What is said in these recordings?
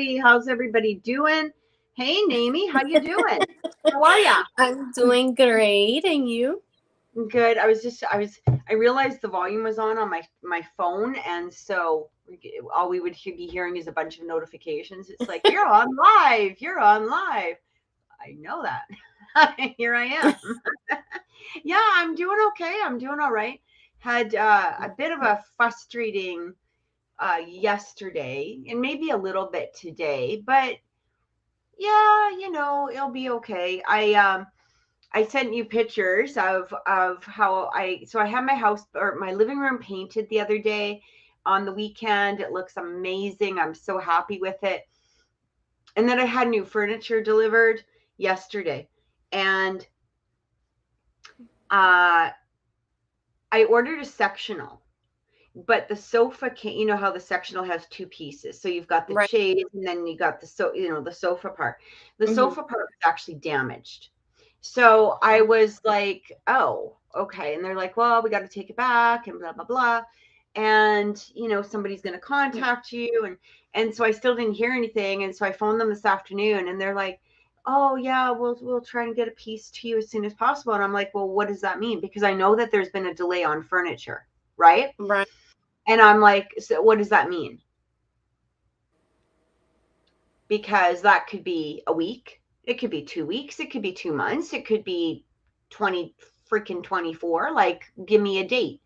everybody. How's everybody doing? Hey, Naomi, how you doing? How are ya? I'm doing great, and you? Good. I realized the volume was on my phone, and so all we would be hearing is a bunch of notifications. It's like you're on live. You're on live. I know that. Here I am. Yeah, I'm doing okay. I'm doing all right. Had a bit of a frustrating yesterday and maybe a little bit today, but yeah, it'll be okay. I sent you pictures of how I had my house or my living room painted the other day on the weekend. It looks amazing. I'm so happy with it. And then I had new furniture delivered yesterday. And I ordered a sectional, but the sofa can't, you know how the sectional has two pieces. So you've got the Right. shade and then you got the sofa part. The sofa part was actually damaged. So I was like, oh, okay. And they're like, well, we got to take it back and blah, blah, blah. And, somebody's going to contact you. And so I still didn't hear anything. And so I phoned them this afternoon and they're like, oh yeah, we'll try and get a piece to you as soon as possible. And I'm like, well, what does that mean? Because I know that there's been a delay on furniture, right? Right. And I'm like, so what does that mean? Because that could be a week. It could be 2 weeks. It could be 2 months. It could be 24. Like, give me a date.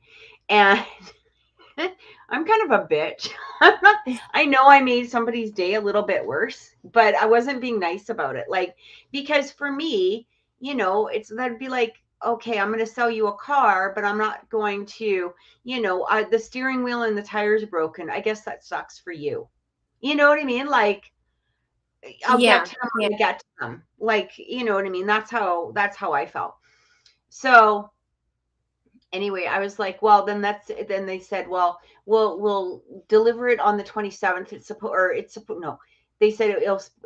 And I'm kind of a bitch. I know I made somebody's day a little bit worse, but I wasn't being nice about it. Like, because for me, that'd be like, okay, I'm going to sell you a car, but I'm not going to, the steering wheel and the tires broken. I guess that sucks for you. You know what I mean? Like, I'll get to them when I get to them. Like, you know what I mean? That's how I felt. So anyway, I was like, well, then they said, well, we'll deliver it on the 27th. They said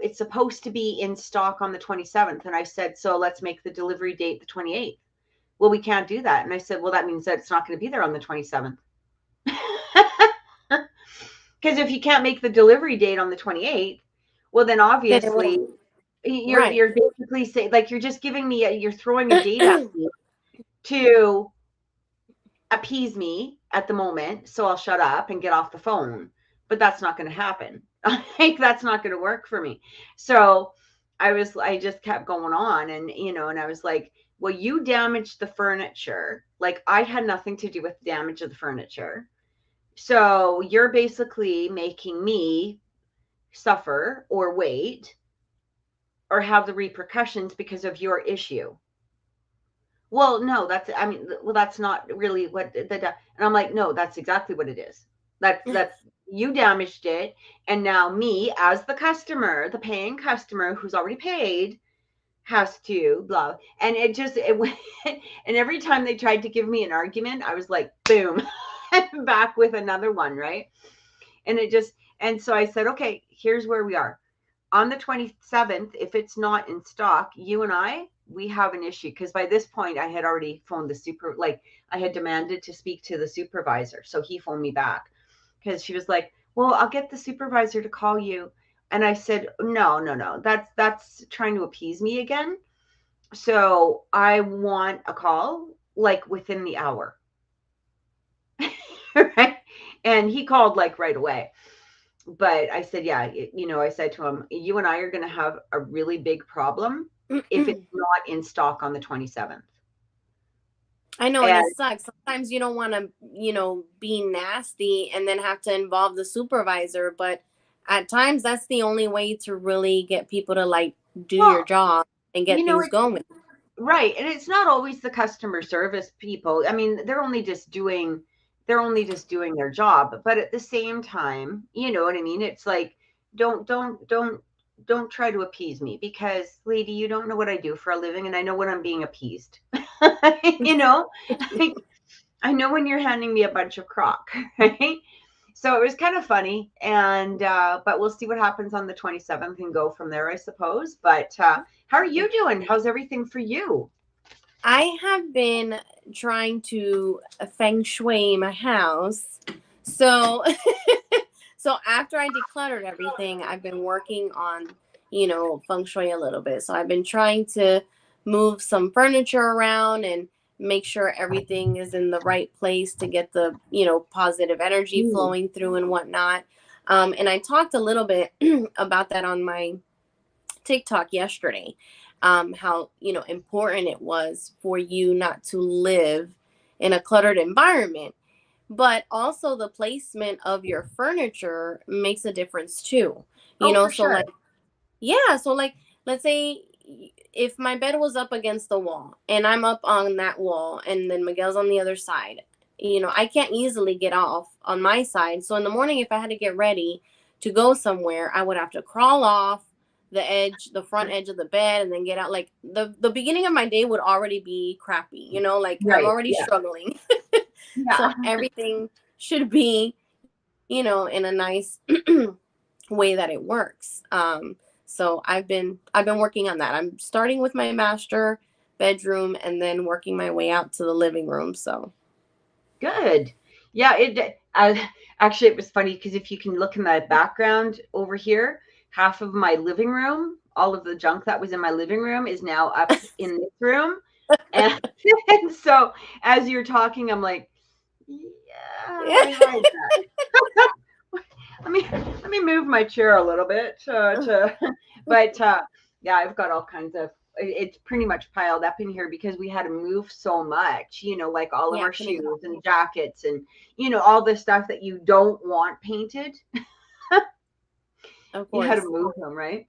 it's supposed to be in stock on the 27th. And I said, so let's make the delivery date the 28th. Well, we can't do that. And I said, well, that means that it's not going to be there on the 27th. Because if you can't make the delivery date on the 28th, well, then obviously you're basically saying, like, you're just giving me you're throwing a date at me to appease me at the moment, so I'll shut up and get off the phone. But that's not going to happen. Like, that's not going to work for me. So I just kept going on, and and I was like, well, you damaged the furniture. Like, I had nothing to do with the damage of the furniture. So you're basically making me suffer or wait or have the repercussions because of your issue. Well, no, that's not really what and I'm like, no, that's exactly what it is. That's you damaged it. And now me, as the customer, the paying customer who's already paid, has to blah. And it went, and every time they tried to give me an argument, I was like, boom, back with another one, right? And so I said, okay, here's where we are. On the 27th, if it's not in stock, you and we have an issue. Because by this point, I had already phoned I had demanded to speak to the supervisor. So he phoned me back because she was like, well, I'll get the supervisor to call you. And I said, no, that's trying to appease me again. So I want a call like within the hour. Right? And he called like right away. But I said, yeah, I said to him, you and I are going to have a really big problem if it's not in stock on the 27th. I know, and it sucks. Sometimes you don't want to, be nasty and then have to involve the supervisor. But at times that's the only way to really get people to like do your job and get things going. Right. And it's not always the customer service people. I mean, they're only just doing their job. But at the same time, you know what I mean? It's like, don't try to appease me, because lady, you don't know what I do for a living, and I know when I'm being appeased. I know when you're handing me a bunch of crock, right? So it was kind of funny, and but we'll see what happens on the 27th and go from there, I suppose. But how are you doing? How's everything for you? I have been trying to feng shui my house. So So after I decluttered everything, I've been working on, feng shui a little bit. So I've been trying to move some furniture around and make sure everything is in the right place to get the, positive energy flowing through and whatnot. And I talked a little bit about that on my TikTok yesterday, how, important it was for you not to live in a cluttered environment. But also the placement of your furniture makes a difference too. So sure. like, let's say if my bed was up against the wall and I'm up on that wall and then Miguel's on the other side, I can't easily get off on my side. So in the morning, if I had to get ready to go somewhere, I would have to crawl off the front edge of the bed and then get out. Like the beginning of my day would already be crappy, like right. I'm already struggling. Yeah. So everything should be, in a nice way that it works. So I've been working on that. I'm starting with my master bedroom and then working my way out to the living room. So good. Yeah. Actually, it was funny because if you can look in the background over here, half of my living room, all of the junk that was in my living room is now up in this room. And so as you're talking, I'm like, I hide that. let me move my chair a little bit but yeah, I've got all kinds of, it's pretty much piled up in here because we had to move so much, like all of our shoes and jackets and all the stuff that you don't want painted. Of course. You had to move them, right?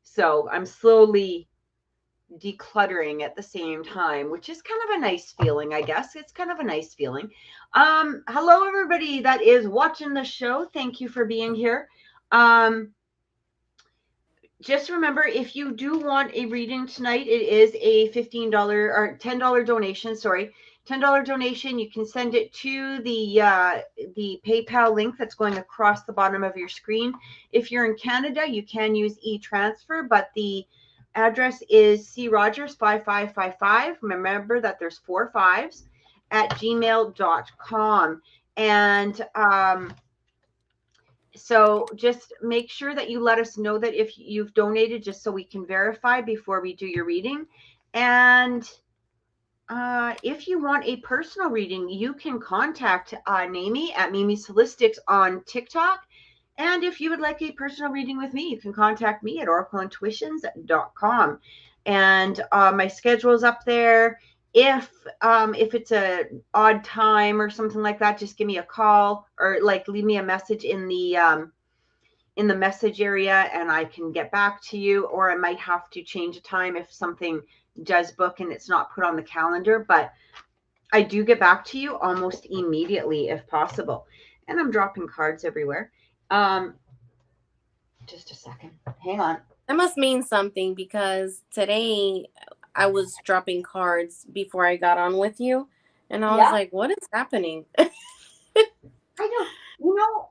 So I'm slowly decluttering at the same time, which is kind of a nice feeling, I guess. It's kind of a nice feeling. Hello, everybody that is watching the show. Thank you for being here. Just remember, if you do want a reading tonight, it is a $15 or $10 donation. Sorry, $10 donation. You can send it to the PayPal link that's going across the bottom of your screen. If you're in Canada, you can use e-transfer, but the address is crogers5555. Remember that there's 4 5s at gmail.com. And so just make sure that you let us know that if you've donated, just so we can verify before we do your reading. And if you want a personal reading, you can contact Naomi at Mimi's Holistics on TikTok. And if you would like a personal reading with me, you can contact me at oracleintuitions.com. And my schedule is up there. If it's an odd time or something like that, just give me a call or like leave me a message in the message area and I can get back to you, or I might have to change a time if something does book and it's not put on the calendar, but I do get back to you almost immediately if possible. And I'm dropping cards everywhere. Just a second. Hang on. That must mean something because today I was dropping cards before I got on with you. And I was like, what is happening? I know.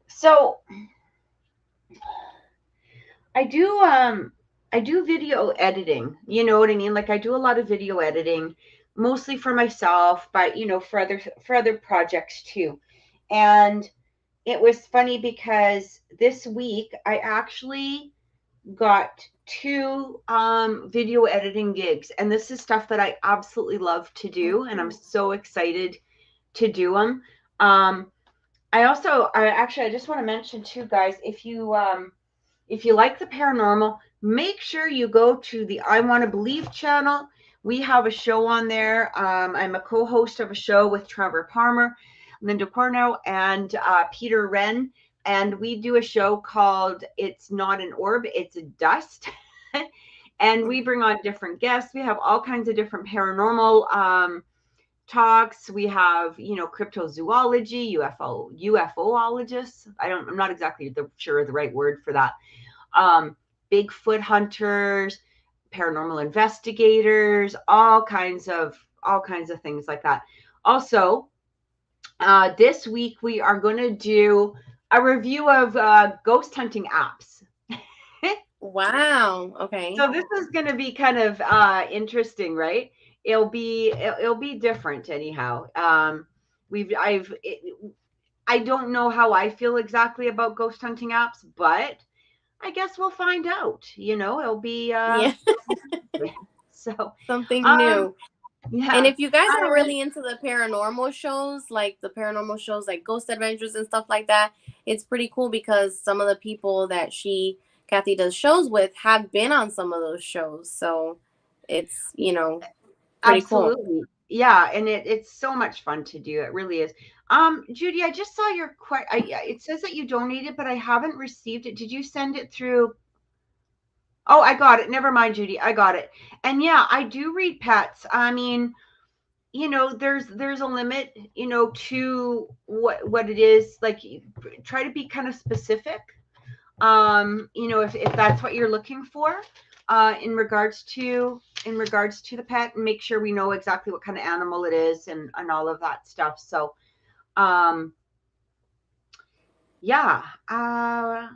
So I do video editing. You know what I mean? Like I do a lot of video editing, mostly for myself, but for other projects too. And it was funny because this week I actually got 2 video editing gigs, and this is stuff that I absolutely love to do, and I'm so excited to do them. I just want to mention too, guys, if you like the paranormal, make sure you go to the I Want to Believe channel. We have a show on there. I'm a co-host of a show with Trevor Palmer, Linda Corno, and Peter Wren. And we do a show called It's Not an Orb, It's a Dust. And we bring on different guests. We have all kinds of different paranormal talks. We have, cryptozoology, UFOologists. I'm not exactly sure the right word for that. Bigfoot hunters, paranormal investigators, all kinds of things like that. Also, this week we are going to do a review of ghost hunting apps. Wow. Okay. So this is going to be kind of interesting, right? It'll be different anyhow. I don't know how I feel exactly about ghost hunting apps, but I guess we'll find out. It'll be Yeah. so Something um new. yeah. And if you guys All are right. really into the paranormal shows, like Ghost Adventures and stuff like that, it's pretty cool because some of the people that Kathy does shows with have been on some of those shows. So it's, pretty cool. Absolutely. Yeah, and it's so much fun to do. It really is. Judy, I just saw your it says that you donated, but I haven't received it. Did you send it through? Oh, I got it. Never mind, Judy. I got it. And yeah, I do read pets. I mean, there's a limit, to what it is. Like, try to be kind of specific. If that's what you're looking for, in regards to the pet, and make sure we know exactly what kind of animal it is and all of that stuff. So, yeah, I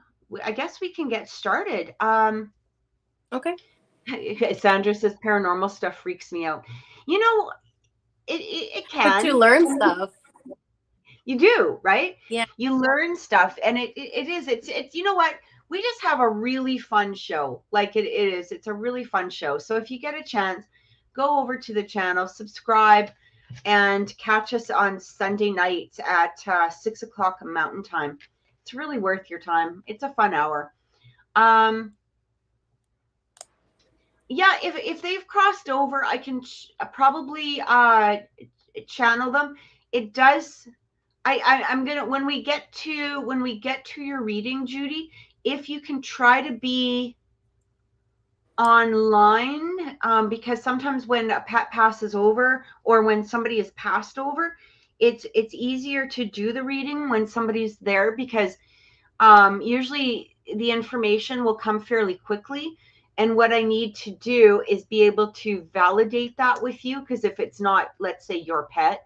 guess we can get started. Okay. Sandra says paranormal stuff freaks me out. You know, it But to can. learn stuff. You do, right? Yeah. You learn stuff, and it's you know what? We just have a really fun show. Like, it's a really fun show. So if you get a chance, go over to the channel, subscribe, and catch us on Sunday nights at 6 o'clock Mountain Time. It's really worth your time. It's a fun hour. Yeah, if they've crossed over, I can probably channel them. It does. I'm gonna, when we get to your reading, Judy, if you can try to be online, because sometimes when a pet passes over, or when somebody is passed over, it's easier to do the reading when somebody's there, because usually the information will come fairly quickly. And what I need to do is be able to validate that with you, because if it's not, let's say, your pet,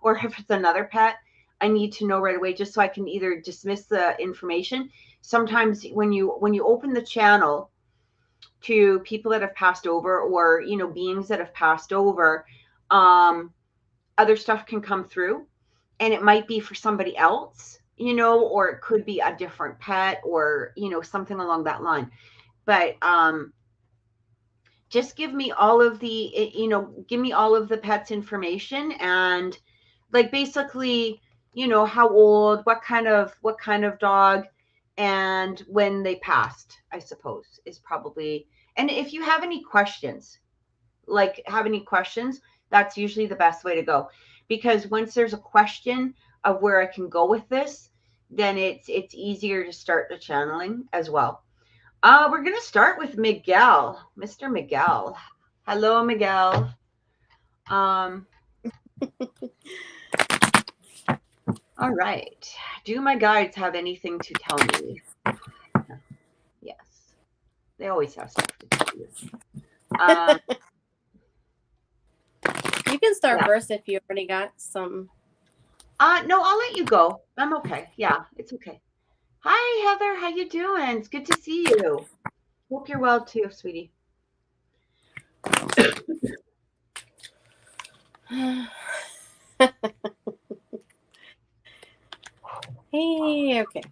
or if it's another pet, I need to know right away, just so I can either dismiss the information. Sometimes when you open the channel to people that have passed over, or beings that have passed over, other stuff can come through, and it might be for somebody else, or it could be a different pet, or something along that line. But just give me all of the pet's information, and, like, basically, how old, what kind of dog, and when they passed, I suppose, is probably. And if you have any questions, that's usually the best way to go, because once there's a question of where I can go with this, then it's easier to start the channeling as well. We're going to start with Miguel, Mr. Miguel. Hello, Miguel. All right. Do my guides have anything to tell me? Yes. They always have stuff to tell you. You can start first if you already got some. No, I'll let you go. I'm okay. Yeah, it's okay. Hi, Heather. How you doing? It's good to see you. Hope you're well too, sweetie. Hey, okay.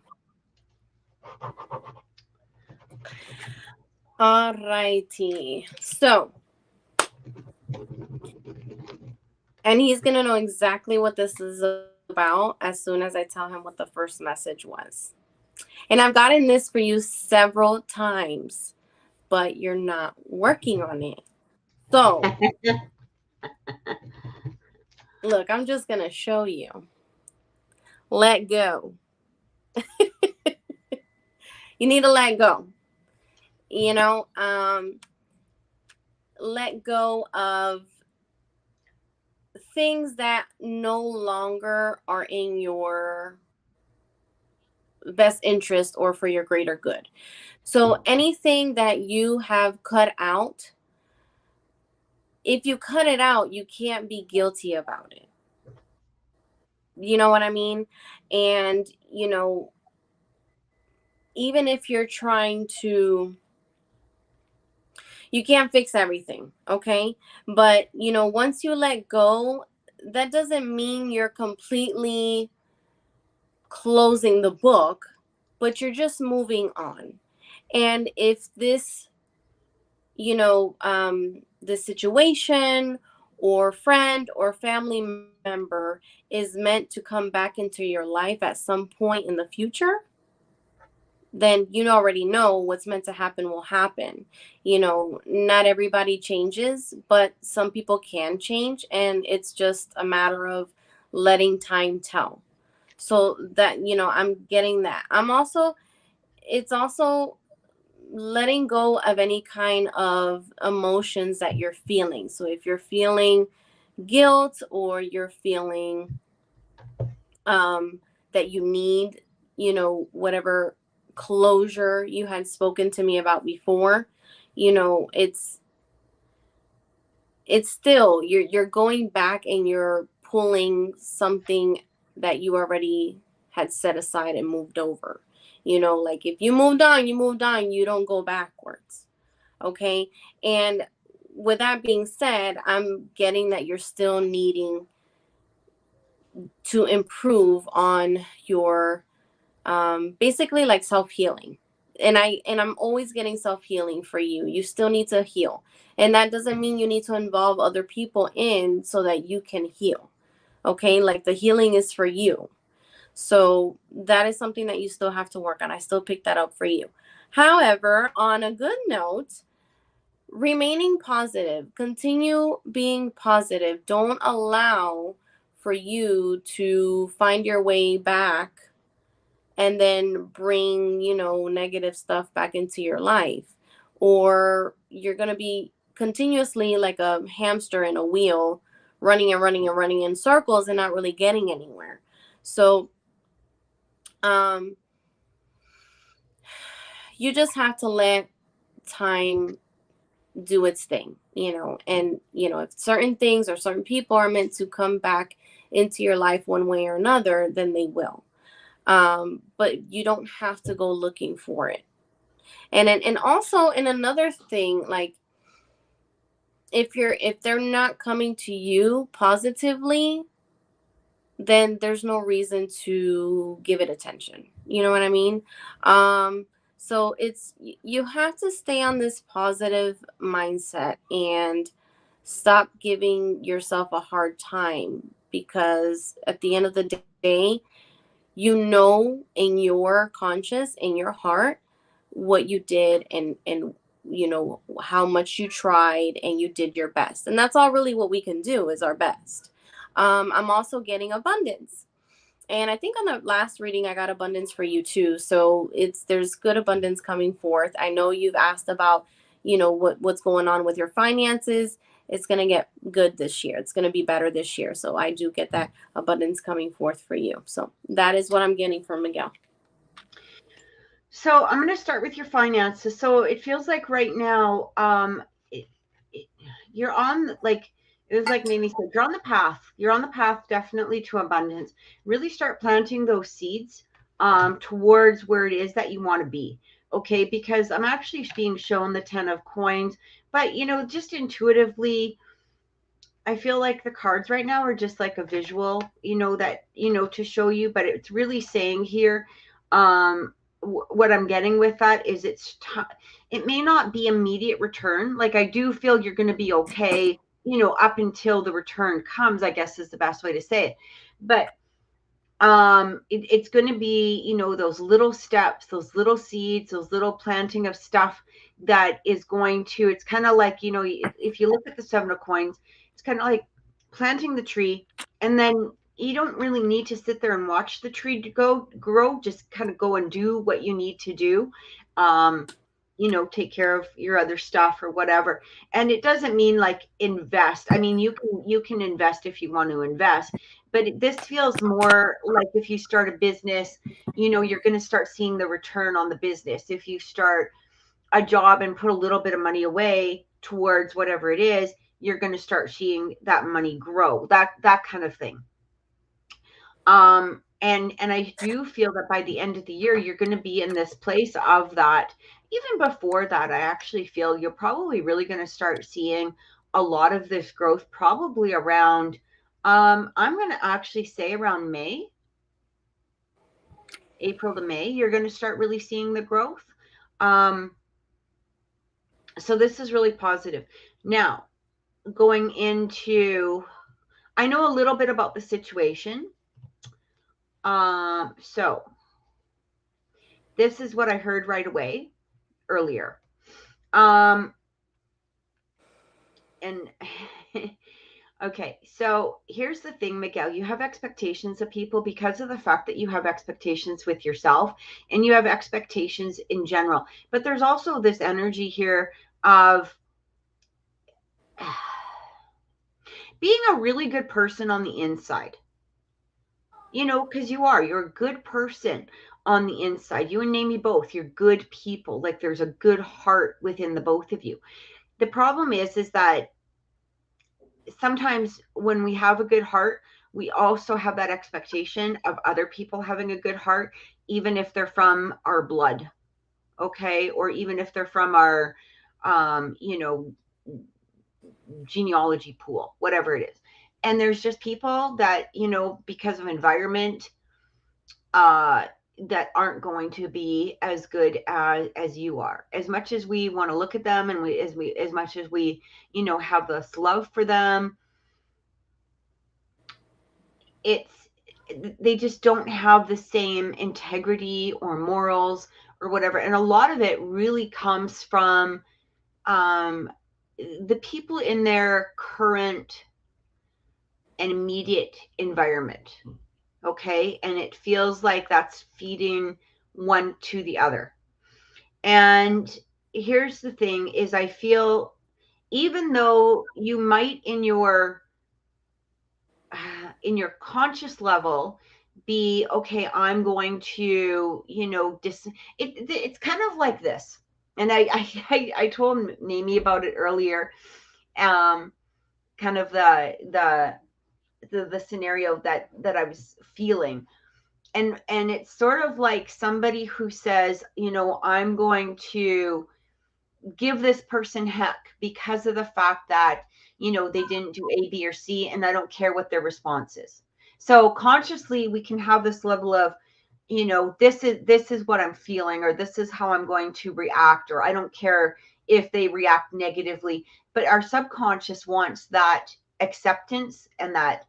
All righty. So, and he's going to know exactly what this is about as soon as I tell him what the first message was. And I've gotten this for you several times, but you're not working on it. So, look, I'm just going to show you. Let go. You need to let go. Let go of things that no longer are in your best interest or for your greater good. So anything that you have cut out, if you cut it out, you can't be guilty about it. You know what I mean? And, even if you're trying to, you can't fix everything, okay? But, once you let go, that doesn't mean you're completely closing the book, but you're just moving on. And if this, the situation or friend or family member is meant to come back into your life at some point in the future, then you already know what's meant to happen will happen. Not everybody changes, but some people can change, and it's just a matter of letting time tell. So that, I'm getting that. It's also letting go of any kind of emotions that you're feeling. So if you're feeling guilt, or you're feeling that you need, whatever closure you had spoken to me about before, it's still, you're going back and you're pulling something that you already had set aside and moved over. Like if you moved on, you don't go backwards. Okay. And with that being said, I'm getting that you're still needing to improve on your basically like self-healing. And I'm always getting self-healing for you. You still need to heal. And that doesn't mean you need to involve other people in so that you can heal. Okay? Like the healing is for you. So that is something that you still have to work on. I still pick that up for you. However, on a good note, remaining positive, continue being positive. Don't allow for you to find your way back and then bring, negative stuff back into your life. Or you're going to be continuously like a hamster in a wheel, running and running and running in circles and not really getting anywhere. So, you just have to let time do its thing, and, if certain things or certain people are meant to come back into your life one way or another, then they will. But you don't have to go looking for it. And also, in another thing, like if they're not coming to you positively, then there's no reason to give it attention. You know what I mean? So you have to stay on this positive mindset and stop giving yourself a hard time, because at the end of the day, in your conscious, in your heart, what you did, and how much you tried, and you did your best. And that's all really what we can do, is our best. I'm also getting abundance. And I think on the last reading, I got abundance for you too. So there's good abundance coming forth. I know you've asked about, what's going on with your finances. It's going to get good this year. It's going to be better this year. So I do get that abundance coming forth for you. So that is what I'm getting from Miguel. So I'm going to start with your finances. So it feels like right now, you're on, like, it was like Mamie said, you're on the path. You're on the path definitely to abundance. Really start planting those seeds towards where it is that you want to be. Okay, because I'm actually being shown the 10 of coins, but just intuitively, I feel like the cards right now are just like a visual, that, to show you, but it's really saying here, what I'm getting with that is it may not be immediate return. Like I do feel you're going to be okay, up until the return comes, I guess is the best way to say it. But it's going to be, those little steps, those little seeds, those little planting of stuff that is going to, it's kind of like, if you look at the 7 of coins, it's kind of like planting the tree, and then you don't really need to sit there and watch the tree grow. Just kind of go and do what you need to do. Take care of your other stuff or whatever. And it doesn't mean like invest. I mean, you can invest if you want to invest, but this feels more like if you start a business, you're going to start seeing the return on the business. If you start a job and put a little bit of money away towards whatever it is, you're going to start seeing that money grow, that kind of thing. And I do feel that by the end of the year, you're going to be in this place of that. Even before that, I actually feel you're probably really going to start seeing a lot of this growth probably around, I'm going to actually say around May. April to May, you're going to start really seeing the growth. So this is really positive. Now, going into, I know a little bit about the situation. So this is what I heard right away earlier. And okay, so here's the thing, Miguel, you have expectations of people because of the fact that you have expectations with yourself and you have expectations in general. But there's also this energy here of being a really good person on the inside. You know, because you're a good person on the inside. You and Namie both, you're good people. Like there's a good heart within the both of you. The problem is that sometimes when we have a good heart, we also have that expectation of other people having a good heart, even if they're from our blood, okay? Or even if they're from our, genealogy pool, whatever it is. And there's just people that, because of environment, that aren't going to be as good as you are. As much as we want to look at them, and as much as we, have this love for them, they just don't have the same integrity or morals or whatever. And a lot of it really comes from the people in their current and immediate environment. Okay. And it feels like that's feeding one to the other. And here's the thing is I feel even though you might in your conscious level be, okay, I'm going to, it's kind of like this. And I told Namie about it earlier. Kind of the scenario that I was feeling. And it's sort of like somebody who says, I'm going to give this person heck because of the fact that, they didn't do A, B, or C, and I don't care what their response is. So consciously, we can have this level of, this is what I'm feeling, or this is how I'm going to react, or I don't care if they react negatively. But our subconscious wants that acceptance and that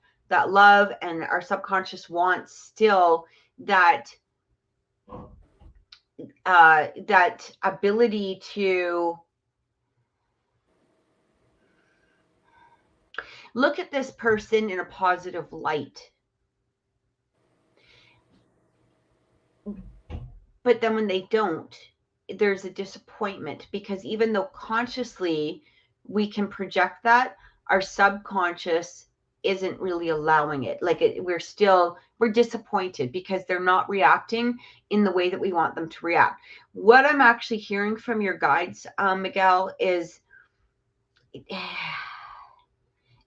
love, and our subconscious wants still that that ability to look at this person in a positive light. But then when they don't, there's a disappointment, because even though consciously we can project that, our subconscious isn't really allowing it. Like we're disappointed because they're not reacting in the way that we want them to react. What I'm actually hearing from your guides, Miguel, is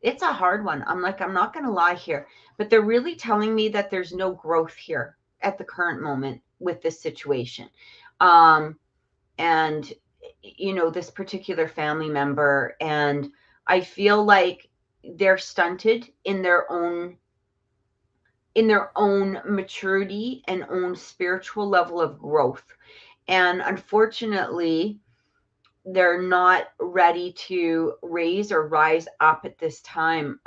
it's a hard one. I'm not going to lie here, but they're really telling me that there's no growth here at the current moment with this situation. And, this particular family member, and I feel like they're stunted in their own maturity and own spiritual level of growth. And unfortunately, they're not ready to raise or rise up at this time.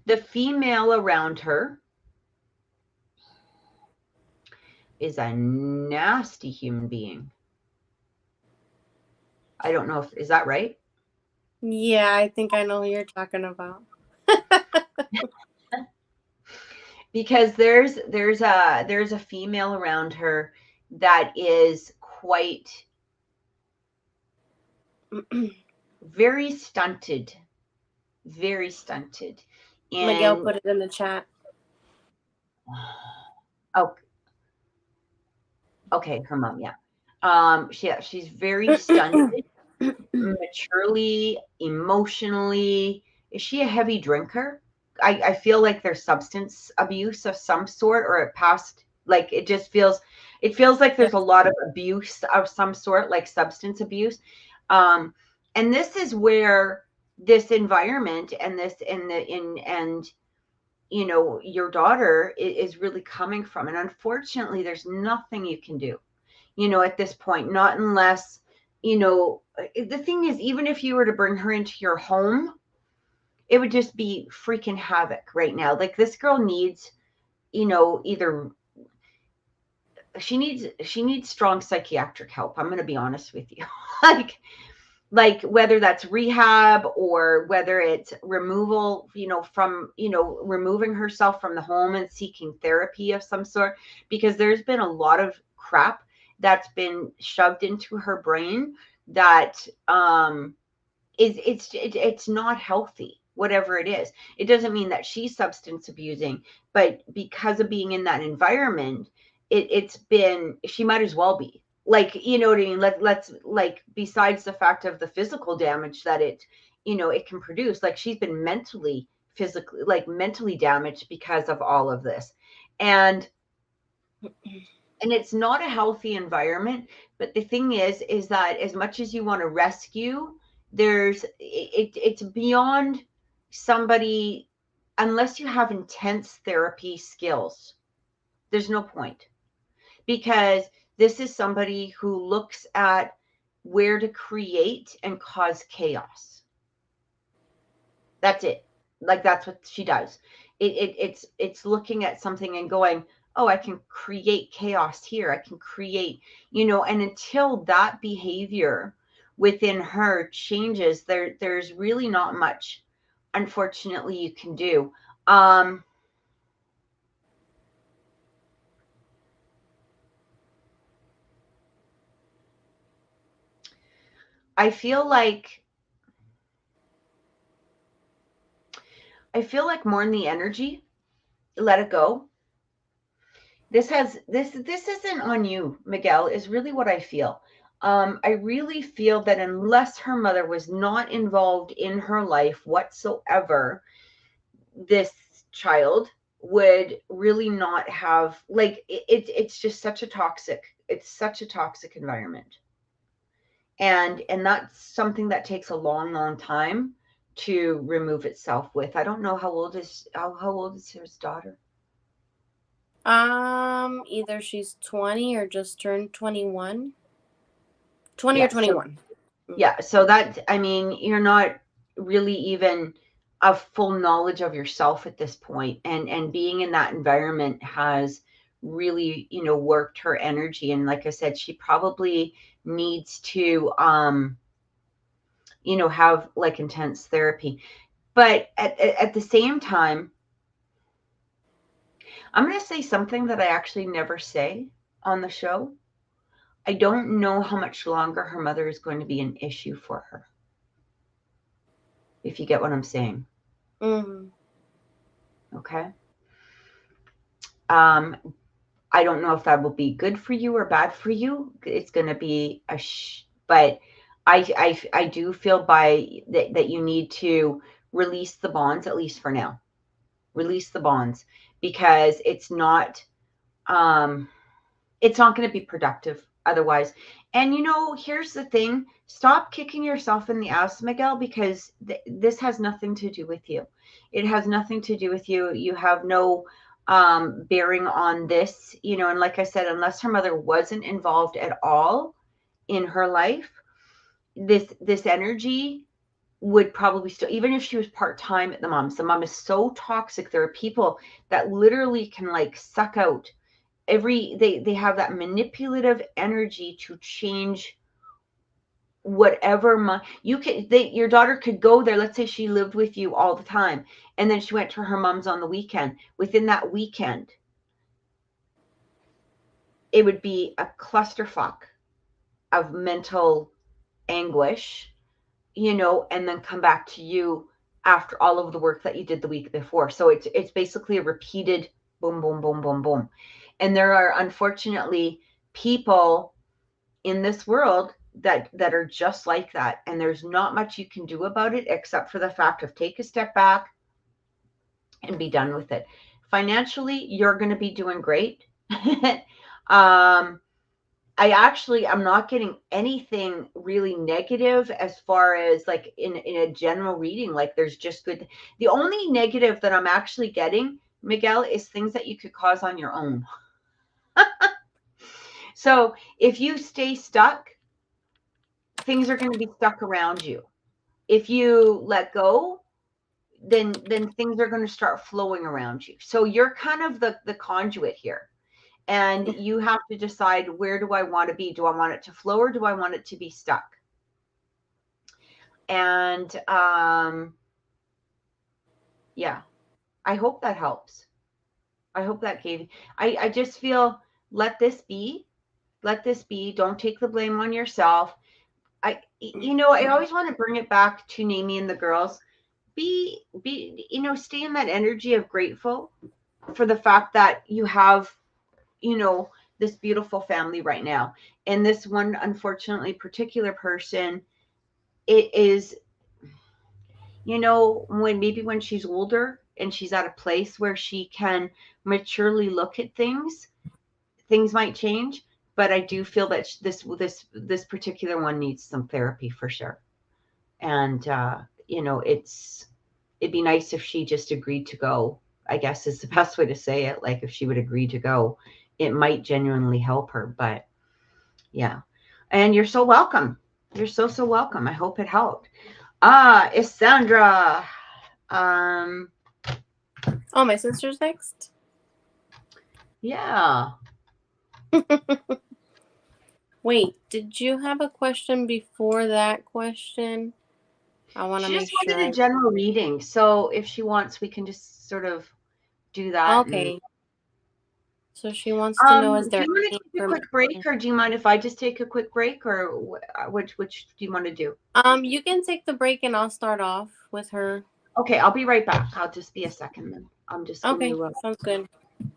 The female around her is a nasty human being. I don't know is that right? Yeah, I think I know who you're talking about. Because there's a female around her that is quite very stunted. Very stunted. And Miguel put it in the chat. Oh, okay, her mom, yeah. She's very stunted, maturely, emotionally. Is she a heavy drinker? I feel like there's substance abuse of some sort, or it passed. Like it feels like there's a lot of abuse of some sort, like substance abuse. And this is where this environment and you know, your daughter is really coming from. And unfortunately, there's nothing you can do, you know, at this point, not unless, you know, the thing is, even if you were to bring her into your home, it would just be freaking havoc right now. Like, this girl needs, you know, either she needs strong psychiatric help. I'm going to be honest with you. like whether that's rehab or whether it's removal, you know, from, you know, removing herself from the home and seeking therapy of some sort, because there's been a lot of crap that's been shoved into her brain that it's not healthy, whatever it is. It doesn't mean that she's substance abusing, but because of being in that environment, it's been, she might as well be, like, you know what I mean? Let's like, besides the fact of the physical damage that it, you know, it can produce, like, she's been mentally, physically, like, mentally damaged because of all of this. And it's not a healthy environment. But the thing is that as much as you want to rescue, it's beyond somebody, unless you have intense therapy skills, there's no point, because this is somebody who looks at where to create and cause chaos. That's it. Like, that's what she does. It's looking at something and going, oh, I can create chaos here. I can create, you know, and until that behavior within her changes, there's really not much, unfortunately, you can do. I feel like more in the energy, let it go. This isn't on you, Miguel, is really what I feel. I really feel that unless her mother was not involved in her life whatsoever, this child would really not have, like, it's just such a toxic, it's such a toxic environment. And that's something that takes a long time to remove itself with. I don't know how old is his daughter? Either she's 20 or just turned 21. 20 or 21. Yeah, so that, I mean, you're not really even a full knowledge of yourself at this point, and being in that environment has really, you know, worked her energy. And like I said, she probably needs to you know, have like intense therapy. But at the same time, I'm going to say something that I actually never say on the show. I don't know how much longer her mother is going to be an issue for her, if you get what I'm saying. Mm-hmm. Okay. I don't know if that will be good for you or bad for you. It's going to be but I do feel that you need to release the bonds, at least for now. Release the bonds, because it's not going to be productive otherwise. And, you know, here's the thing. Stop kicking yourself in the ass, Miguel, because this has nothing to do with you. It has nothing to do with you. You have no bearing on this, you know. And like I said, unless her mother wasn't involved at all in her life, this energy would probably still, even if she was part-time at the mom is so toxic. There are people that literally can, like, suck out they have that manipulative energy to change whatever your daughter could go there. Let's say she lived with you all the time, and then she went to her mom's on the weekend. Within that weekend, it would be a clusterfuck of mental anguish, you know, and then come back to you after all of the work that you did the week before. So it's basically a repeated boom, boom, boom, boom, boom. And there are, unfortunately, people in this world that are just like that. And there's not much you can do about it, except for the fact of take a step back and be done with it. Financially, you're going to be doing great. I'm not getting anything really negative as far as like in a general reading. Like there's just good. The only negative that I'm actually getting, Miguel, is things that you could cause on your own. So if you stay stuck, things are going to be stuck around you. If you let go, then things are going to start flowing around you. So you're kind of the conduit here. And you have to decide, where do I want to be? Do I want it to flow, or do I want it to be stuck? And yeah, I hope that helps. I hope that gave, I just feel, let this be. Let this be. Don't take the blame on yourself. I always want to bring it back to Namie and the girls. Be, stay in that energy of grateful for the fact that you have, this beautiful family right now. And this one, unfortunately, particular person, it is, when she's older and she's at a place where she can maturely look at things might change. But I do feel that this particular one needs some therapy for sure. And it'd be nice if she just agreed to go, I guess is the best way to say it. Like if she would agree to go, it might genuinely help her. But yeah. And you're so welcome. You're so welcome. I hope it helped. Isandra. Oh, my sister's next? Yeah. Wait, did you have a question before that question? I want to make sure. She just wanted a general reading. So if she wants, we can just sort of do that. Okay. So she wants to know, is there... Do you want to take a quick break, or do you mind if I just take a quick break, or which do you want to do? You can take the break and I'll start off with her. Okay, I'll be right back. I'll just be a second then. I'm just okay. Sounds good.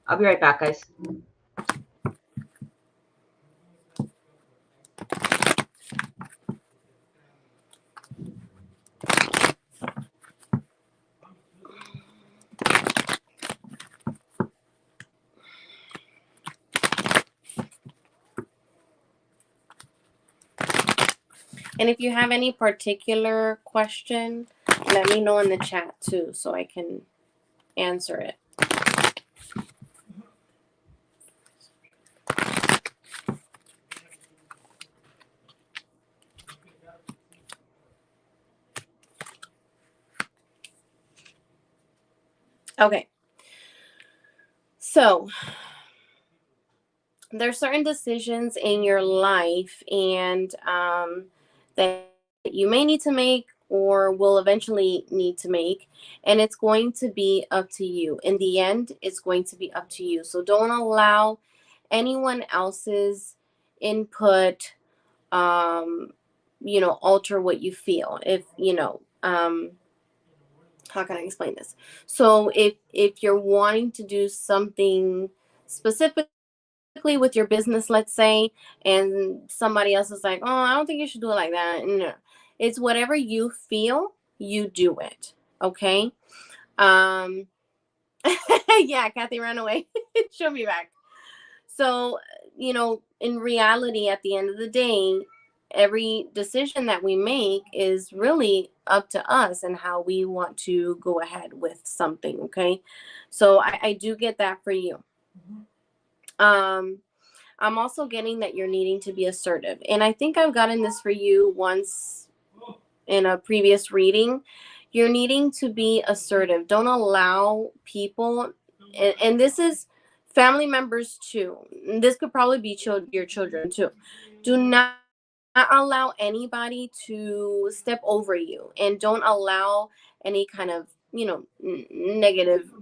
I'll be right back, guys. And if you have any particular question, let me know in the chat too, so I can answer it. Okay. So there's certain decisions in your life and that you may need to make or will eventually need to make, and it's going to be up to you. In the end, it's going to be up to you. So don't allow anyone else's input alter what you feel. If how can I explain this? So if you're wanting to do something specifically with your business, let's say, and somebody else is like, oh, I don't think you should do it like that. No, it's whatever you feel, you do it. Okay. Yeah, Kathy ran away. She'll be back. So, in reality, at the end of the day, every decision that we make is really up to us and how we want to go ahead with something. Okay. So I do get that for you. I'm also getting that you're needing to be assertive. And I think I've gotten this for you once in a previous reading. You're needing to be assertive. Don't allow people, and this is family members too. This could probably be your children too. Do not allow anybody to step over you, and don't allow any kind of, negative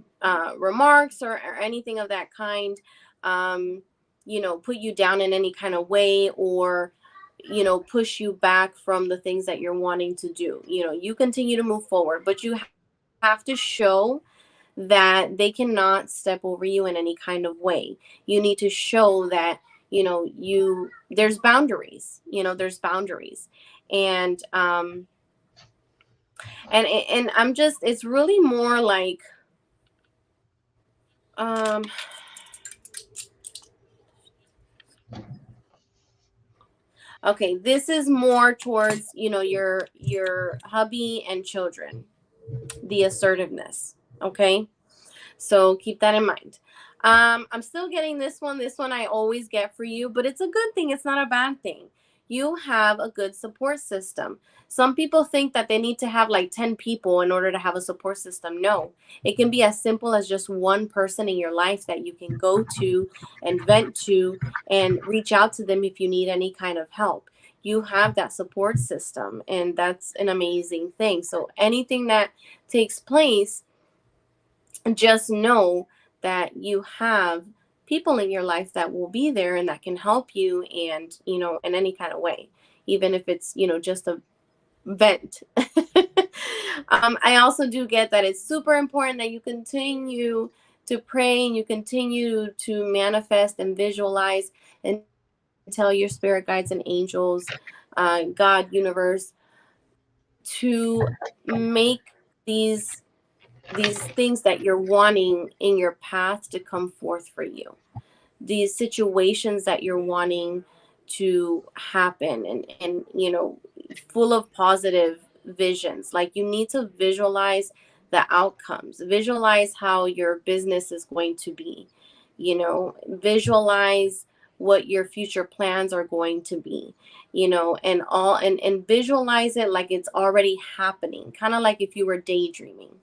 remarks or anything of that kind. Put you down in any kind of way, or push you back from the things that you're wanting to do. You continue to move forward, but you have to show that they cannot step over you in any kind of way. You need to show that there's boundaries. There's boundaries. And I'm just, it's really more like Okay, this is more towards, you know, your hubby and children, the assertiveness. Okay, so keep that in mind. I'm still getting this one. This one I always get for you, but it's a good thing. It's not a bad thing. You have a good support system. Some people think that they need to have like 10 people in order to have a support system. No, it can be as simple as just one person in your life that you can go to and vent to and reach out to them if you need any kind of help. You have that support system, and that's an amazing thing. So anything that takes place, just know that you have people in your life that will be there and that can help you, and you know, in any kind of way, even if it's, you know, just a vent. I also do get that it's super important that you continue to pray and you continue to manifest and visualize and tell your spirit guides and angels, God, universe, to make these these things that you're wanting in your path to come forth for you, these situations that you're wanting to happen, and you know, full of positive visions. Like, you need to visualize the outcomes, visualize how your business is going to be, you know, visualize what your future plans are going to be, you know, and all, and visualize it like it's already happening, kind of like if you were daydreaming.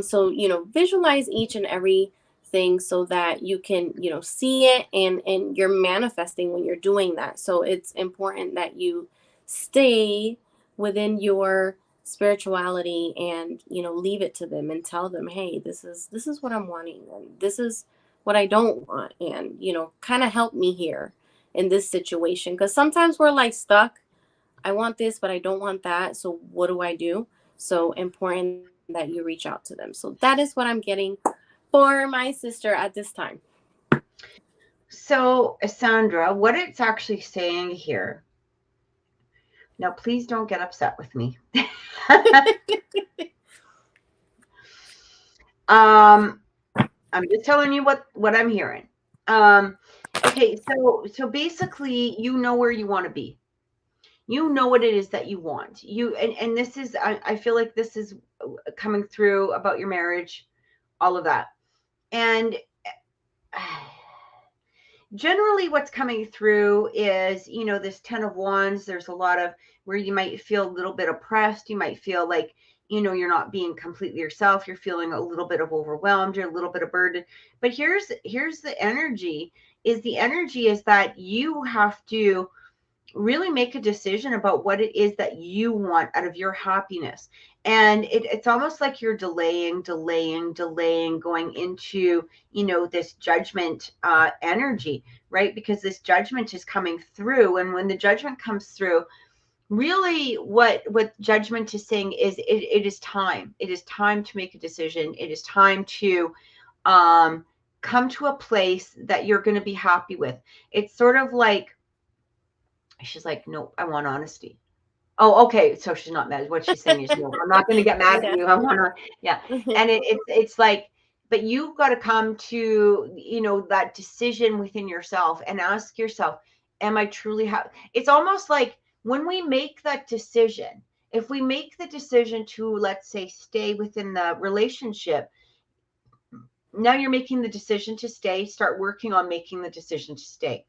So, you know, visualize each and every thing so that you can, you know, see it, and you're manifesting when you're doing that. So it's important that you stay within your spirituality, and you know, leave it to them and tell them, hey, this is what I'm wanting, and this is what I don't want, and you know, kind of help me here in this situation, because sometimes we're like stuck. I want this, but I don't want that. So what do I do? So important that you reach out to them. So that is what I'm getting for my sister at this time. So, Sandra, what it's actually saying here. Now, please don't get upset with me. I'm just telling you what I'm hearing. Okay, so basically, you know where you want to be. You know what it is that you want. And this is, I feel like this is coming through about your marriage, all of that. And generally what's coming through is, you know, this 10 of wands. There's a lot of where you might feel a little bit oppressed. You might feel like, you know, you're not being completely yourself. You're feeling a little bit of overwhelmed. You're a little bit of burden. But here's the energy. The energy is that you have to really make a decision about what it is that you want out of your happiness. And it's almost like you're delaying, going into, you know, this judgment energy, right? Because this judgment is coming through. And when the judgment comes through, really what judgment is saying is it is time. It is time to make a decision. It is time to come to a place that you're going to be happy with. It's sort of like, she's like, nope, I want honesty. Oh, okay. So she's not mad. What she's saying is, no, I'm not going to get mad at you. I want to, yeah. And it's like, but you've got to come to, you know, that decision within yourself and ask yourself, am I truly happy? It's almost like when we make that decision, if we make the decision to, let's say, stay within the relationship, now you're making the decision to stay, start working on making the decision to stay.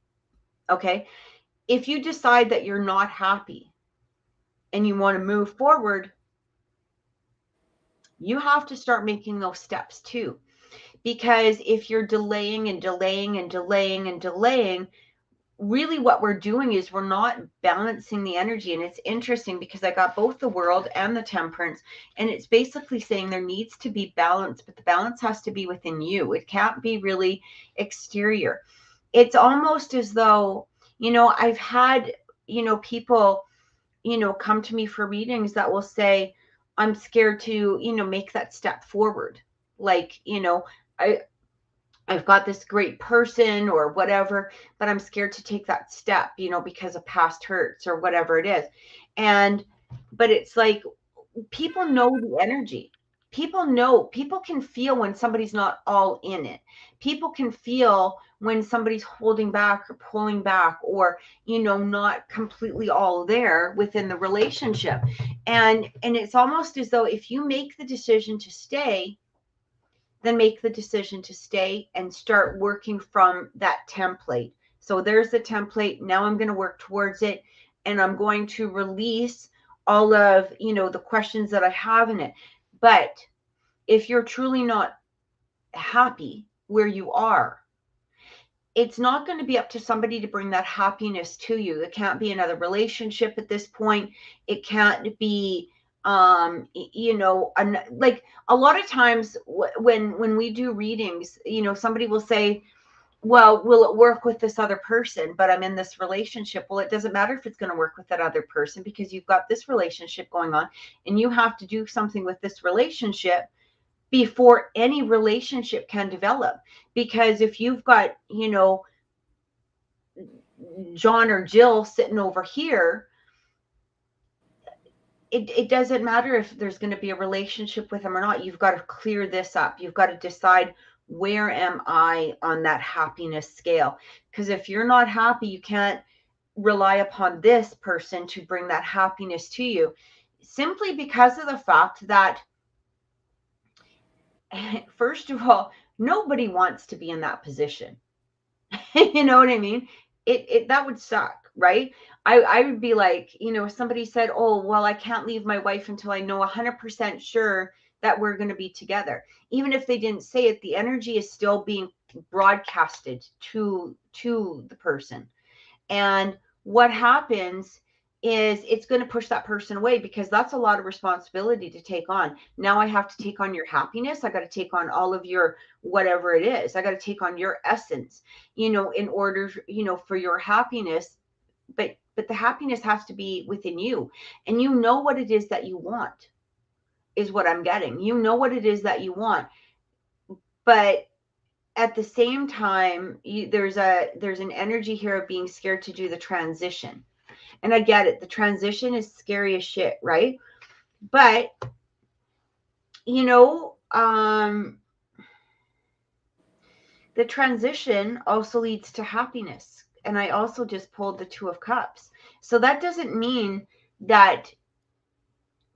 Okay. If you decide that you're not happy and you want to move forward, you have to start making those steps too. Because if you're delaying and delaying and delaying and delaying, really what we're doing is we're not balancing the energy. And it's interesting because I got both the World and the Temperance, and it's basically saying there needs to be balance, but the balance has to be within you. It can't be really exterior. It's almost as though, you know, I've had, you know, people, you know, come to me for readings that will say, I'm scared to, you know, make that step forward. Like, you know, I've got this great person or whatever, but I'm scared to take that step, you know, because of past hurts or whatever it is. And, but it's like, people know the energy. People know, people can feel when somebody's not all in it. People can feel when somebody's holding back or pulling back, or, you know, not completely all there within the relationship. And it's almost as though if you make the decision to stay, then make the decision to stay and start working from that template. So there's the template. Now I'm going to work towards it, and I'm going to release all of, you know, the questions that I have in it. But if you're truly not happy where you are, it's not going to be up to somebody to bring that happiness to you. It can't be another relationship at this point. It can't be, you know, like a lot of times when we do readings, you know, somebody will say, well, will it work with this other person? But I'm in this relationship. Well, it doesn't matter if it's going to work with that other person, because you've got this relationship going on, and you have to do something with this relationship before any relationship can develop. Because if you've got, you know, John or Jill sitting over here, it doesn't matter if there's going to be a relationship with them or not. You've got to clear this up. You've got to decide, where am I on that happiness scale? Because if you're not happy, you can't rely upon this person to bring that happiness to you, simply because of the fact that, first of all, nobody wants to be in that position. You know what I mean? That would suck, right? I would be like, you know, if somebody said, oh, well, I can't leave my wife until I know 100% sure that we're going to be together. Even if they didn't say it, the energy is still being broadcasted to the person. And what happens is it's going to push that person away, because that's a lot of responsibility to take on. Now I have to take on your happiness. I got to take on all of your whatever it is. I got to take on your essence, you know, in order, you know, for your happiness. But the happiness has to be within you. And you know what it is that you want, is what I'm getting. You know what it is that you want. But at the same time, there's an energy here of being scared to do the transition. And I get it. The transition is scary as shit, right? But, you know, the transition also leads to happiness. And I also just pulled the Two of Cups. So that doesn't mean that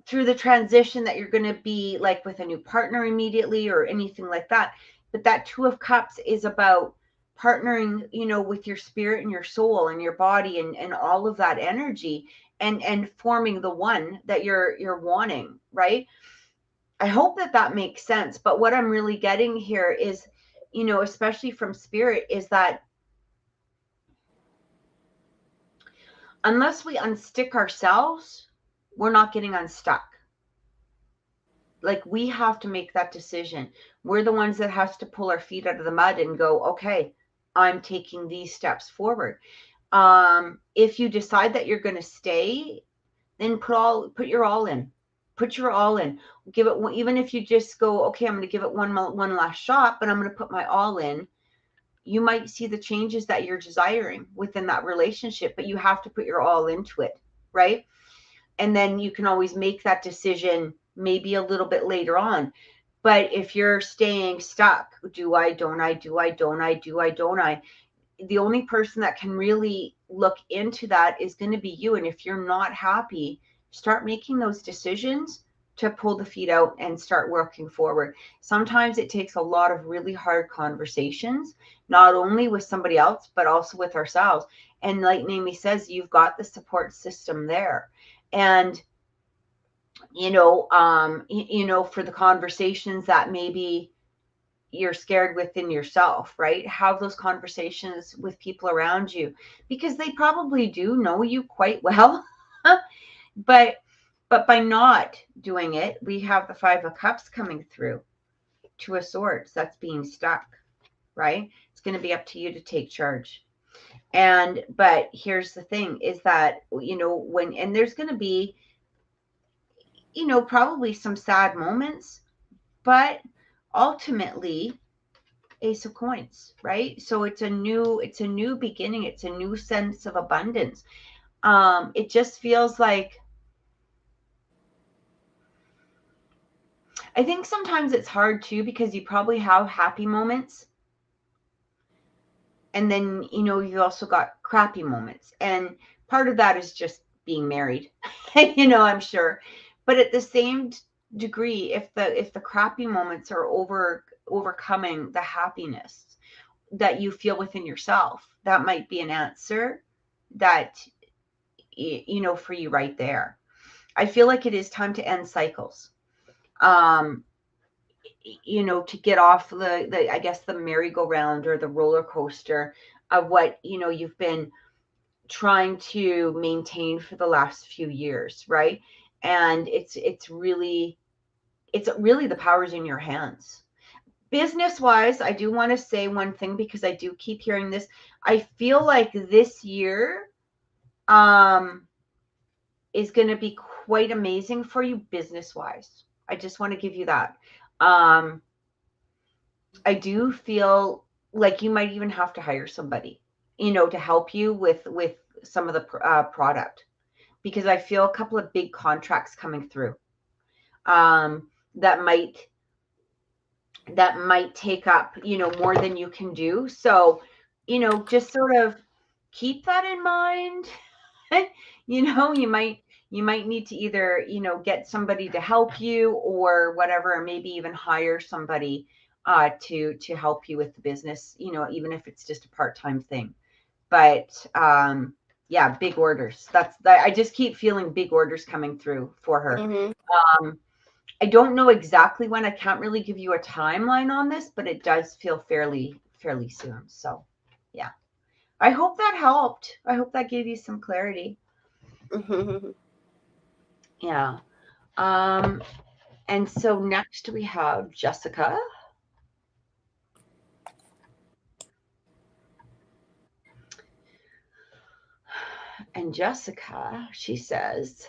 through the transition that you're going to be like with a new partner immediately or anything like that. But that Two of Cups is about partnering, you know, with your spirit and your soul and your body and all of that energy, and forming the one that you're wanting, right? I hope that makes sense. But what I'm really getting here is, you know, especially from spirit, is that unless we unstick ourselves, we're not getting unstuck. Like, we have to make that decision. We're the ones that has to pull our feet out of the mud and go, okay, I'm taking these steps forward. If you decide that you're going to stay, then put your all in. Put your all in. Give it, even if you just go, okay, I'm going to give it one last shot, but I'm going to put my all in. You might see the changes that you're desiring within that relationship, but you have to put your all into it, right? And then you can always make that decision maybe a little bit later on. But if you're staying stuck, do I, don't I, do I, don't I, do I, don't I, the only person that can really look into that is going to be you. And if you're not happy, start making those decisions to pull the feet out and start working forward. Sometimes it takes a lot of really hard conversations, not only with somebody else, but also with ourselves. And like Naomi says, you've got the support system there. And, you know, for the conversations that maybe you're scared within yourself, right? Have those conversations with people around you, because they probably do know you quite well. but by not doing it, we have the Five of Cups coming through, Two of Swords, that's being stuck, right? It's going to be up to you to take charge. But here's the thing, is that, you know, and there's going to be, you know, probably some sad moments, but ultimately, Ace of Coins, right? So it's a new beginning. It's a new sense of abundance. It just feels like, I think sometimes it's hard too, because you probably have happy moments, And then, you know, you also got crappy moments. And part of that is just being married, you know, I'm sure. But at the same degree, if the crappy moments are overcoming the happiness that you feel within yourself, that might be an answer that, you know, for you right there. I feel like it is time to end cycles. Um, you know, to get off the I guess the merry-go-round or the roller coaster of what, you know, you've been trying to maintain for the last few years, right? And it's really the power's in your hands. Business wise, I do want to say one thing because I do keep hearing this. I feel like this year is going to be quite amazing for you business wise. I just want to give you that. I do feel like you might even have to hire somebody, you know, to help you with some of the product, because I feel a couple of big contracts coming through that might take up, you know, more than you can do. So, you know, just sort of keep that in mind. You know, you might need to either, you know, get somebody to help you or whatever, or maybe even hire somebody to help you with the business, you know, even if it's just a part-time thing. But yeah, big orders. I just keep feeling big orders coming through for her. Mm-hmm. I don't know exactly when. I can't really give you a timeline on this, but it does feel fairly soon. So yeah, I hope that helped. I hope that gave you some clarity. Mm-hmm. Yeah. And so next we have Jessica. And Jessica, she says,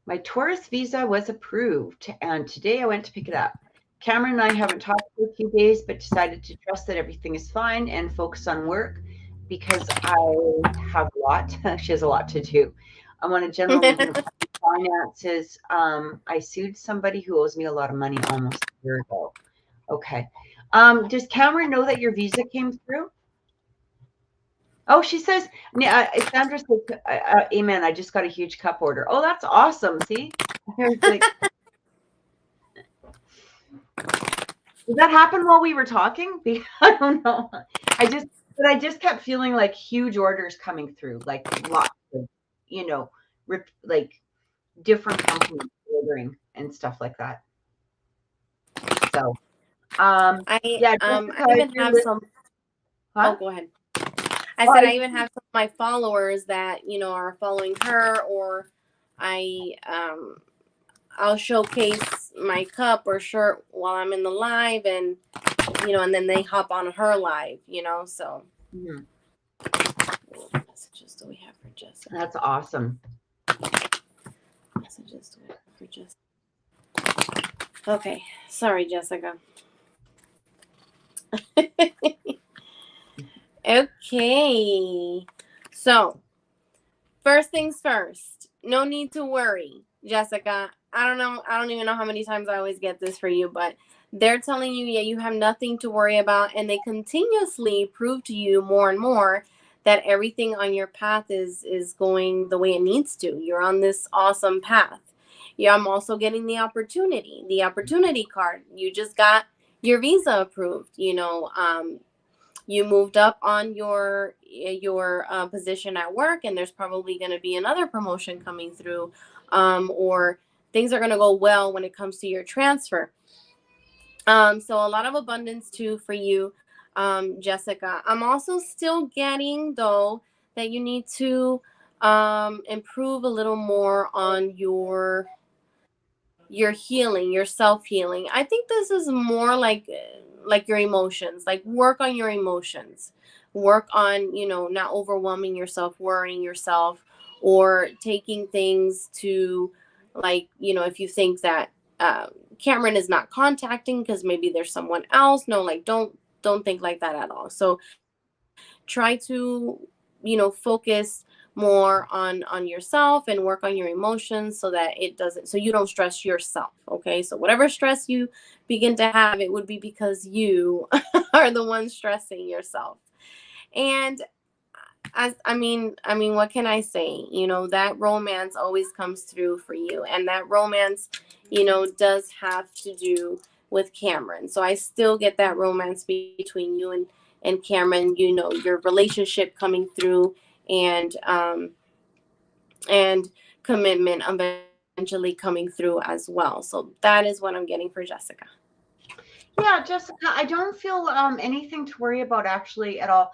my Taurus visa was approved, and today I went to pick it up. Cameron and I haven't talked for a few days, but decided to trust that everything is fine and focus on work because I have a lot. She has a lot to do. I want to generally move finances. I sued somebody who owes me a lot of money almost a year ago. Okay. Does Cameron know that your visa came through? Oh, she says, Sandra says, amen. I just got a huge cup order. Oh, that's awesome. See? Like, did that happen while we were talking? I don't know. I just kept feeling like huge orders coming through, like lots of, you know, like different companies ordering and stuff like that. So, yeah, Jessica, I even have some. Huh? Oh, go ahead. I said I even have some of my followers that, you know, are following her, or I'll showcase my cup or shirt while I'm in the live, and you know, and then they hop on her live, you know. So what messages do we have for Jessica? That's awesome. Messages do we have for Jessica? Okay, sorry, Jessica. Okay, so first things first, no need to worry, Jessica. I don't even know how many times I always get this for you, but they're telling you, yeah, you have nothing to worry about, and they continuously prove to you more and more that everything on your path is going the way it needs to. You're on this awesome path. Yeah, I'm also getting the opportunity card. You just got your visa approved, you know. You moved up on your position at work, and there's probably going to be another promotion coming through, or things are going to go well when it comes to your transfer. So a lot of abundance too for you, Jessica. I'm also still getting though that you need to improve a little more on your healing, your self-healing. I think this is more like your emotions, like work on your emotions, work on, you know, not overwhelming yourself, worrying yourself, or taking things to, like, you know, if you think that Cameron is not contacting because maybe there's someone else, no, like don't think like that at all. So try to, you know, focus more on yourself and work on your emotions so that it doesn't, so you don't stress yourself. Okay, so whatever stress you begin to have, it would be because you are the one stressing yourself. And I mean, what can I say? You know, that romance always comes through for you. And that romance, you know, does have to do with Cameron. So I still get that romance between you and Cameron, you know, your relationship coming through, and commitment eventually coming through as well. So that is what I'm getting for Jessica. Yeah, Jessica, I don't feel anything to worry about actually at all.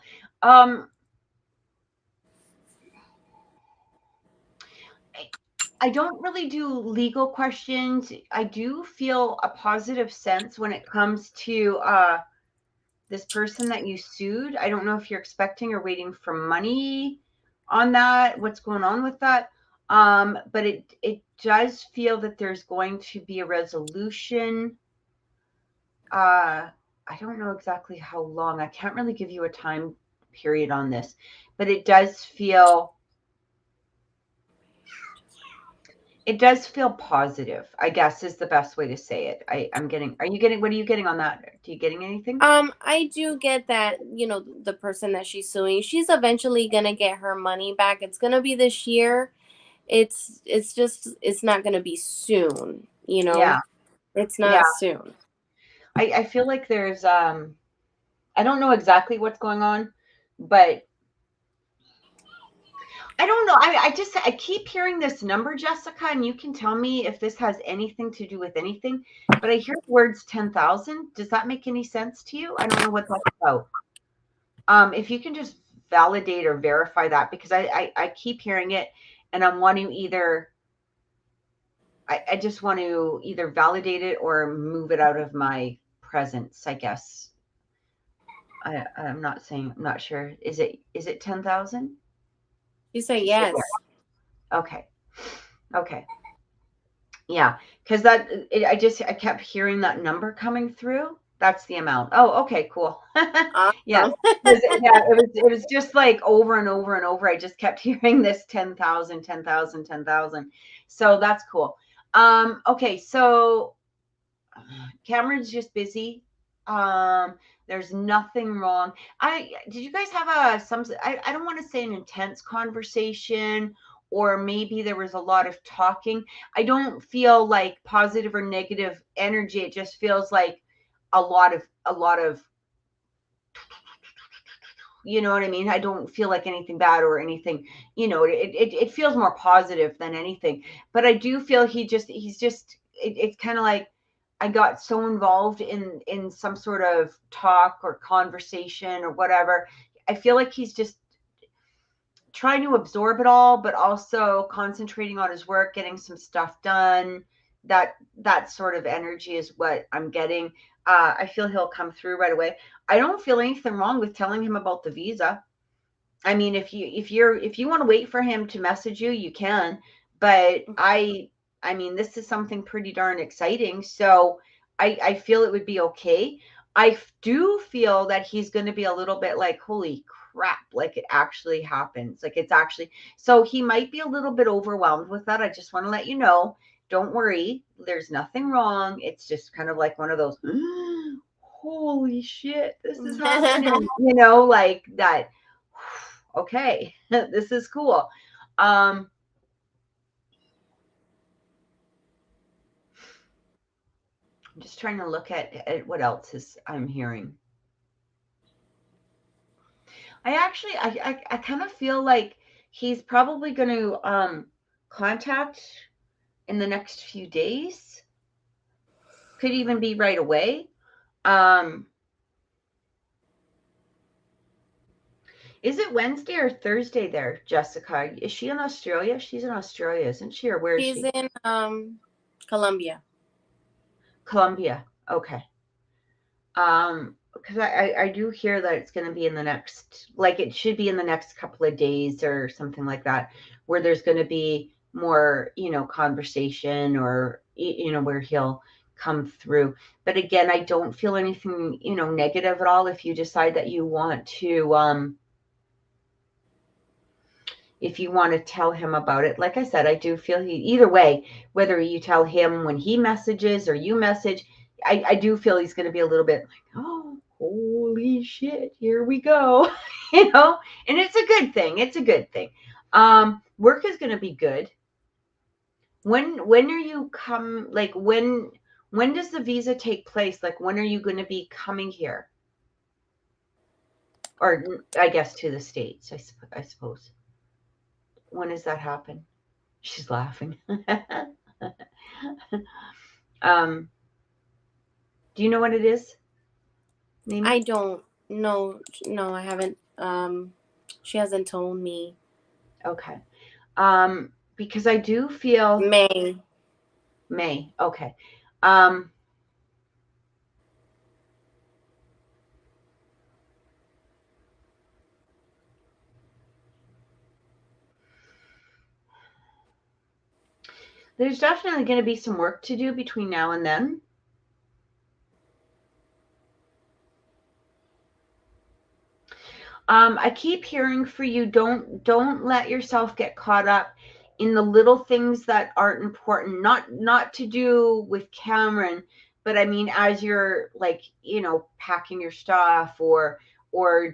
I don't really do legal questions. I do feel a positive sense when it comes to this person that you sued. I don't know if you're expecting or waiting for money on that, what's going on with that. But it does feel that there's going to be a resolution. I don't know exactly how long. I can't really give you a time period on this, but it does feel positive, I guess is the best way to say it. Are you getting on that? Are you getting anything? I do get that, you know, the person that she's suing, she's eventually gonna get her money back. It's gonna be this year. It's just, it's not gonna be soon, you know. Yeah. It's not soon. I feel like there's I don't know exactly what's going on, but I don't know. I keep hearing this number, Jessica, and you can tell me if this has anything to do with anything, but I hear the words 10,000. Does that make any sense to you? I don't know what that's about. If you can just validate or verify that, because I keep hearing it, and I just want to either validate it or move it out of my presence, I guess. I'm not sure. Is it 10,000? You say yes. Okay. Yeah, because I kept hearing that number coming through. That's the amount. Oh, okay, cool. Yeah. It was just like over and over and over. I just kept hearing this 10,000, 10,000, 10,000. So that's cool. Okay, so Cameron's just busy. There's nothing wrong. Did you guys have I don't want to say an intense conversation, or maybe there was a lot of talking. I don't feel like positive or negative energy. It just feels like a lot of, you know what I mean? I don't feel like anything bad or anything, you know, it feels more positive than anything. But I do feel it's kind of like I got so involved in some sort of talk or conversation or whatever. I feel like he's just trying to absorb it all, but also concentrating on his work, getting some stuff done. That sort of energy is what I'm getting. I feel he'll come through right away. I don't feel anything wrong with telling him about the visa. I mean, if you want to wait for him to message you, you can. But I mean, this is something pretty darn exciting. So I feel it would be okay. I do feel that he's going to be a little bit like, holy crap, like it actually happens. Like it's actually, so he might be a little bit overwhelmed with that. I just want to let you know, don't worry. There's nothing wrong. It's just kind of like one of those, holy shit, this is happening, you know, like that. Okay, this is cool. I'm just trying to look at what else I'm hearing. I kind of feel like he's probably going to contact in the next few days. Could even be right away. Is it Wednesday or Thursday there, Jessica? Is she in Australia? She's in Australia, isn't she? Or where is she? She's in Colombia. Colombia. Okay. Because I do hear that it's going to be in the next, like it should be in the next couple of days or something like that, where there's going to be more, you know, conversation, or, you know, where he'll come through. But again, I don't feel anything, you know, negative at all. If you decide that you want to, if you want to tell him about it, like I said, I do feel either way, whether you tell him when he messages or you message, I do feel he's going to be a little bit like, oh, holy holy shit, here we go. You know, and it's a good thing. It's a good thing. Work is going to be good. When are you like when does the visa take place? Like when are you going to be coming here? Or I guess to the States, I suppose. When does that happen? She's laughing. Do you know what it is? Maybe? I don't. No, I haven't. She hasn't told me. Okay. Because I do feel May. Okay. There's definitely going to be some work to do between now and then. I keep hearing for you, don't let yourself get caught up in the little things that aren't important. Not to do with Cameron, but I mean, as you're like, you know, packing your stuff or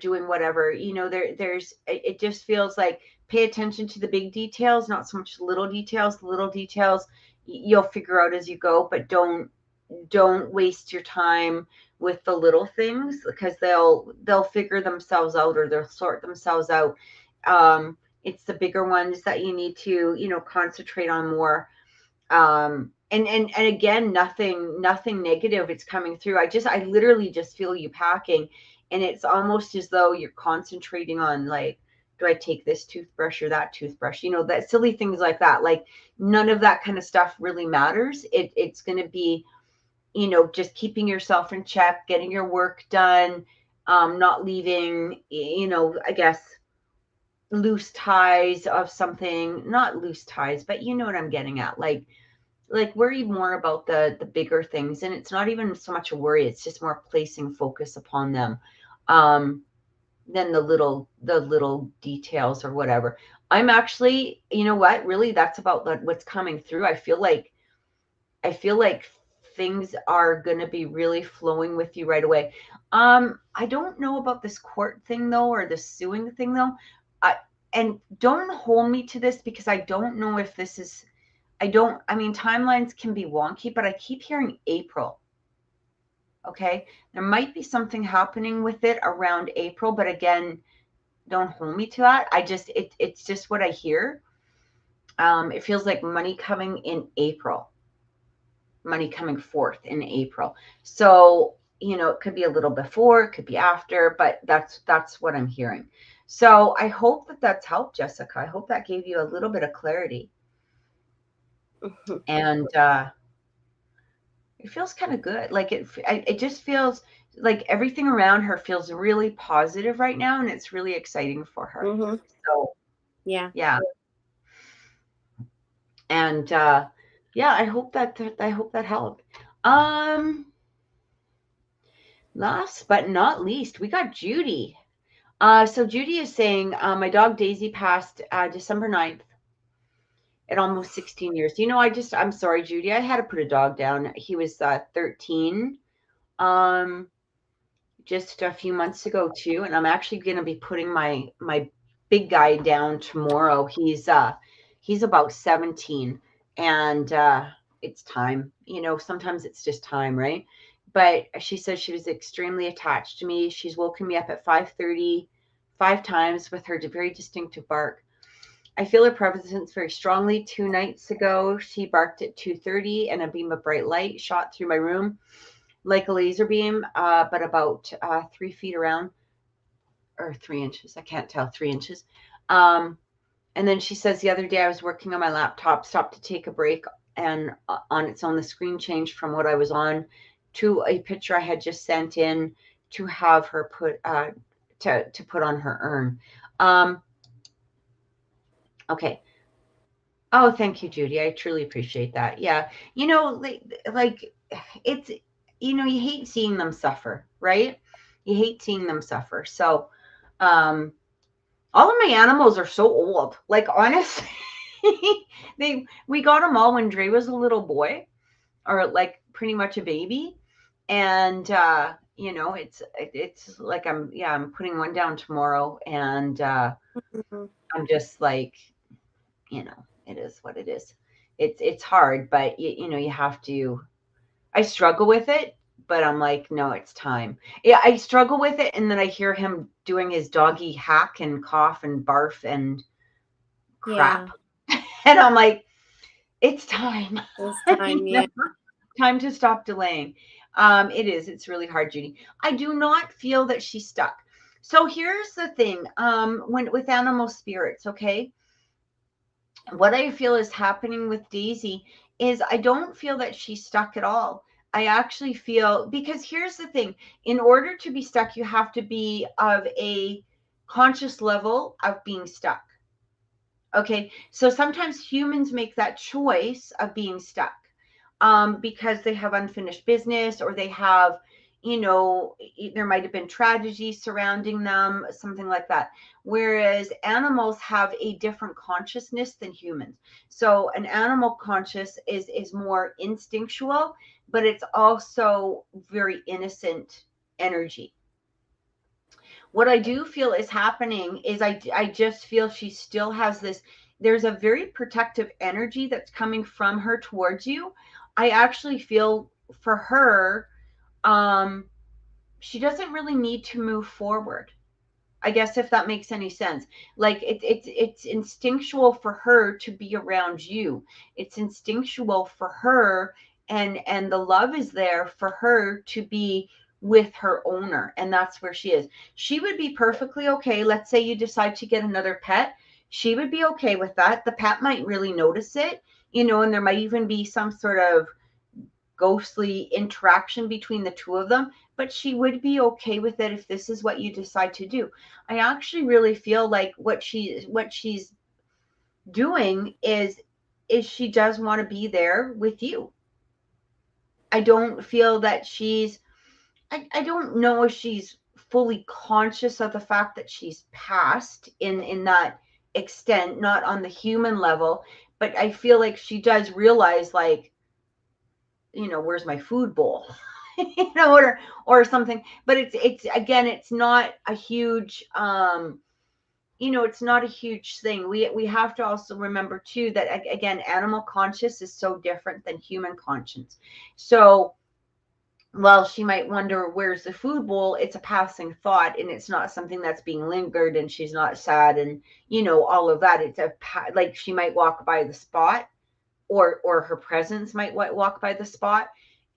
doing whatever, you know, it just feels like pay attention to the big details, not so much the little details. The little details you'll figure out as you go, but don't waste your time with the little things, because they'll figure themselves out, or they'll sort themselves out. It's the bigger ones that you need to, you know, concentrate on more. And again, nothing negative it's coming through. I literally just feel you packing, and it's almost as though you're concentrating on, like, do I take this toothbrush or that toothbrush? You know, that silly things like that. Like, none of that kind of stuff really matters. It's going to be, you know, just keeping yourself in check, getting your work done, not leaving, you know, I guess, loose ties of something, not loose ties, but you know what I'm getting at. Like worry more about the bigger things. And it's not even so much a worry, it's just more placing focus upon them, than the little details or whatever. I'm actually, you know what, really, that's about what's coming through. I feel like things are going to be really flowing with you right away. I don't know about this court thing though, or the suing thing though. And don't hold me to this, because I don't know if this is, I mean, timelines can be wonky, but I keep hearing April. Okay. There might be something happening with it around April, but again, don't hold me to that. It's just what I hear. It feels like money coming in April. Money coming forth in April. So, you know, it could be a little before, it could be after, but that's what I'm hearing. So I hope that's helped, Jessica. I hope that gave you a little bit of clarity. And it feels kind of good. Like it just feels like everything around her feels really positive right now, and it's really exciting for her. So yeah. And yeah, I hope that helped. Last but not least, we got Judy. So Judy is saying, my dog Daisy passed December 9th at almost 16 years. You know, I'm sorry, Judy. I had to put a dog down. He was 13 just a few months ago too. And I'm actually going to be putting my big guy down tomorrow. He's about 17, and it's time. You know, sometimes it's just time, right? But she says she was extremely attached to me. She's woken me up at 5:30 5 times with her very distinctive bark. I feel her presence very strongly. 2 nights ago, she barked at 2:30, and a beam of bright light shot through my room like a laser beam, but about 3 feet around, or 3 inches. I can't tell, 3 inches. And then she says the other day I was working on my laptop, stopped to take a break, and on its own, the screen changed from what I was on to a picture I had just sent in to have her put to put on her urn. Okay. Oh, thank you, Judy. I truly appreciate that. Yeah. You know, like it's, you know, you hate seeing them suffer, right? You hate seeing them suffer. So, all of my animals are so old. Like, honestly, we got them all when Dre was a little boy, or like pretty much a baby. And you know, it's like I'm putting one down tomorrow, and I'm just like, you know, it is what it is. It's hard, but you know, you have to. I struggle with it, but I'm like, no, it's time. Yeah, I struggle with it, and then I hear him doing his doggy hack and cough and barf and crap, and I'm like, it's time. It's time, yeah. Time to stop delaying. It is. It's really hard, Judy. I do not feel that she's stuck. So here's the thing. When with animal spirits, okay, what I feel is happening with Daisy is I don't feel that she's stuck at all. I actually feel, because here's the thing, in order to be stuck, you have to be of a conscious level of being stuck. Okay, so sometimes humans make that choice of being stuck because they have unfinished business, or they have, you know, there might have been tragedy surrounding them, something like that. Whereas animals have a different consciousness than humans. So an animal conscious is more instinctual, but it's also very innocent energy. What I do feel is happening is I just feel she still has this, there's a very protective energy that's coming from her towards you. I actually feel for her, she doesn't really need to move forward. I guess if that makes any sense. Like it's instinctual for her to be around you. It's instinctual for her, and the love is there for her to be with her owner, and that's where she is. She would be perfectly okay. Let's say you decide to get another pet. She would be okay with that. The pet might really notice it, you know, and there might even be some sort of ghostly interaction between the two of them, but she would be okay with it if this is what you decide to do. I actually really feel like what she's doing is she does want to be there with you. I don't feel that I don't know if she's fully conscious of the fact that she's passed in that extent, not on the human level, but I feel like she does realize, like, you know, where's my food bowl? You know, or something. But it's again, it's not a huge you know, it's not a huge thing. We have to also remember too that again, animal conscious is so different than human conscience. So while she might wonder where's the food bowl, it's a passing thought, and it's not something that's being lingered, and she's not sad, and you know, all of that. It's like she might walk by the spot, or her presence might walk by the spot,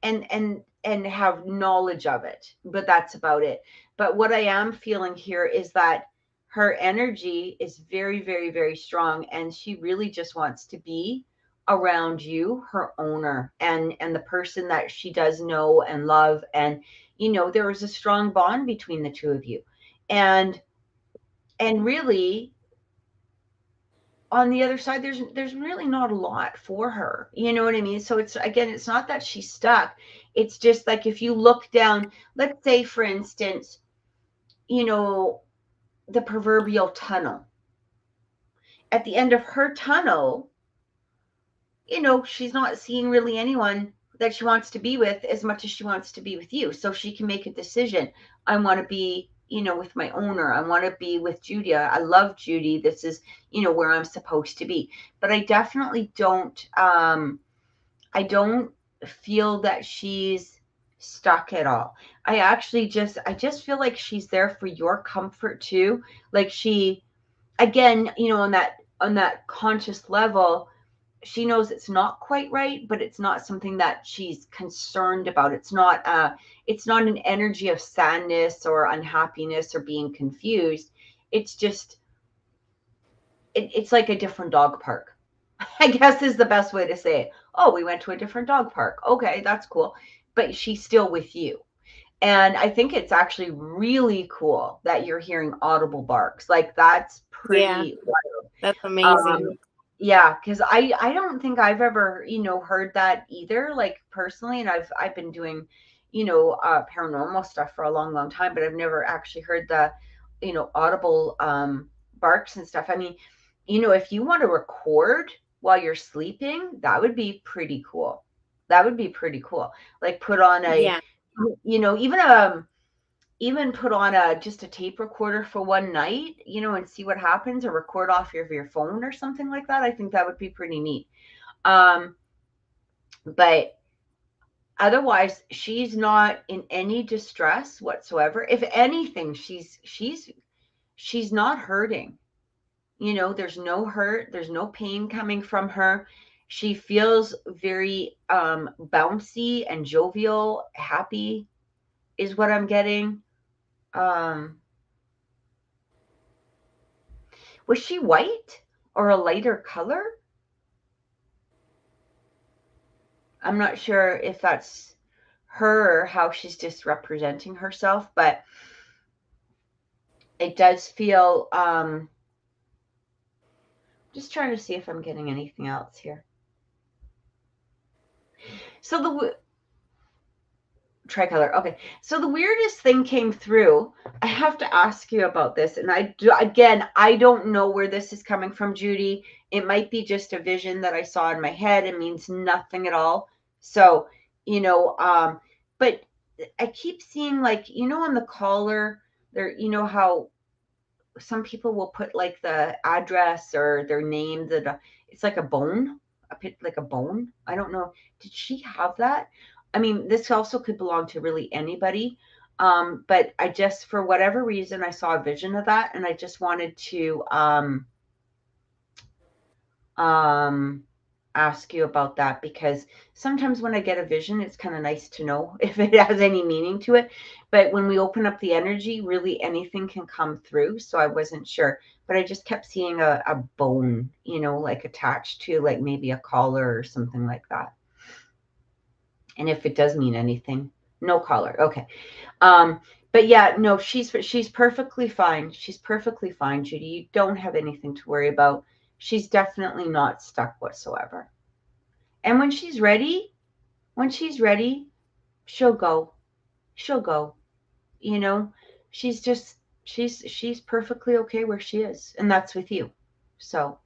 and have knowledge of it, but that's about it. But what I am feeling here is that her energy is very, very, very strong, and she really just wants to be around you, her owner, and the person that she does know and love. And you know, there is a strong bond between the two of you, and really, on the other side, there's really not a lot for her, you know what I mean? So it's, again, it's not that she's stuck. It's just like, if you look down, let's say for instance, you know, the proverbial tunnel, at the end of her tunnel, you know, she's not seeing really anyone that she wants to be with as much as she wants to be with you. So she can make a decision. I want to be, you know, with my owner. I want to be with Judy. I love Judy. This is, you know, where I'm supposed to be. But I definitely I don't feel that she's stuck at all. I just feel like she's there for your comfort too. Like she, again, you know, on that conscious level, she knows it's not quite right, but it's not something that she's concerned about. It's not an energy of sadness or unhappiness or being confused. It's just it's like a different dog park. I guess is the best way to say it. Oh, we went to a different dog park. Okay, that's cool. But she's still with you. And I think it's actually really cool that you're hearing audible barks. Like, that's pretty wild. That's amazing. Yeah, because I don't think I've ever, you know, heard that either, like, personally. And I've been doing, you know, paranormal stuff for a long, long time, but I've never actually heard the, you know, audible barks and stuff. I mean, you know, if you want to record while you're sleeping, that would be pretty cool. That would be pretty cool. Like, put on a you know, even put on just a tape recorder for one night, you know, and see what happens, or record off your phone or something like that. I think that would be pretty neat. But otherwise, she's not in any distress whatsoever. If anything, she's not hurting. You know, there's no hurt, there's no pain coming from her. She feels very bouncy and jovial, happy is what I'm getting. Was she white or a lighter color? I'm not sure if that's her or how she's just representing herself, but it does feel, just trying to see if I'm getting anything else here. So the tricolor. Okay. So the weirdest thing came through. I have to ask you about this. And I don't know where this is coming from, Judy. It might be just a vision that I saw in my head. It means nothing at all. So, you know, but I keep seeing, like, you know, on the collar there, you know how some people will put like the address or their name, it's like a bone, like a bone. I don't know. Did she have that? I mean, this also could belong to really anybody. But I just, for whatever reason, I saw a vision of that, and I just wanted to ask you about that, because sometimes when I get a vision, it's kind of nice to know if it has any meaning to it. But when we open up the energy, really anything can come through. So I wasn't sure, but I just kept seeing a bone, you know, like attached to like maybe a collar or something like that. And if it does mean anything, no collar. Okay. But yeah, no, she's perfectly fine. She's perfectly fine, Judy. You don't have anything to worry about. She's definitely not stuck whatsoever. And when she's ready, she'll go. She'll go. You know, she's perfectly okay where she is, and that's with you. So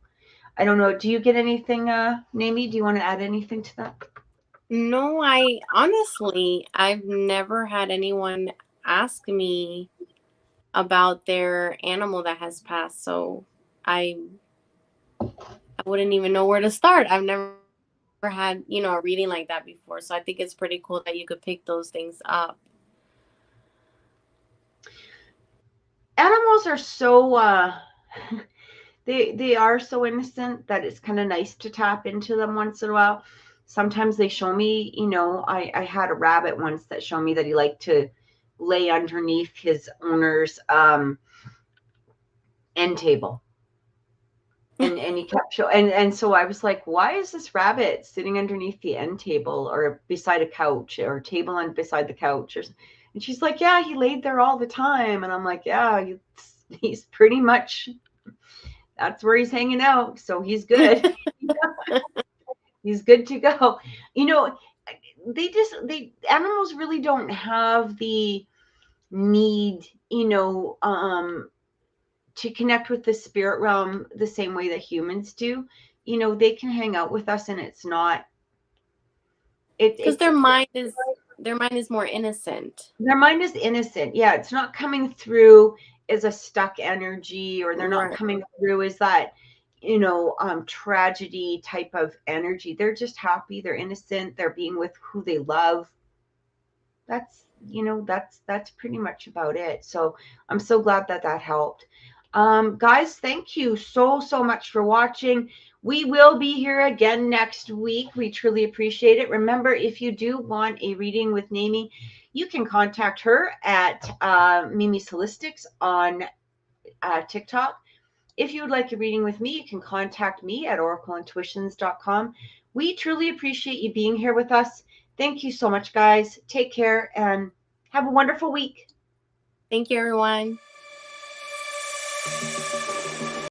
I don't know. Do you get anything, Naomi? Do you want to add anything to that? No, I honestly, I've never had anyone ask me about their animal that has passed. So I wouldn't even know where to start. I've never had, you know, a reading like that before. So I think it's pretty cool that you could pick those things up. Animals are so they are so innocent that it's kind of nice to tap into them once in a while. Sometimes they show me, you know, I had a rabbit once that showed me that he liked to lay underneath his owner's end table. And he kept showing, and so I was like, why is this rabbit sitting underneath the end table or beside a couch or a table and beside the couch? And she's like, yeah, he laid there all the time. And I'm like, yeah, he's pretty much, that's where he's hanging out. So he's good. He's good to go. You know, animals really don't have the need, you know, to connect with the spirit realm the same way that humans do. You know, they can hang out with us, and it's not, because their mind is more innocent. Their mind is innocent. Yeah, it's not coming through as a stuck energy, or they're not coming through as that, you know, tragedy type of energy. They're just happy, they're innocent, they're being with who they love. That's, you know, that's pretty much about it. So I'm so glad that helped. Guys, thank you so much for watching. We will be here again next week. We truly appreciate it. Remember, if you do want a reading with Naomi, you can contact her at Mimi's Holistics on TikTok. If you would like a reading with me, you can contact me at oracleintuitions.com. We truly appreciate you being here with us. Thank you so much, guys. Take care and have a wonderful week. Thank you, everyone.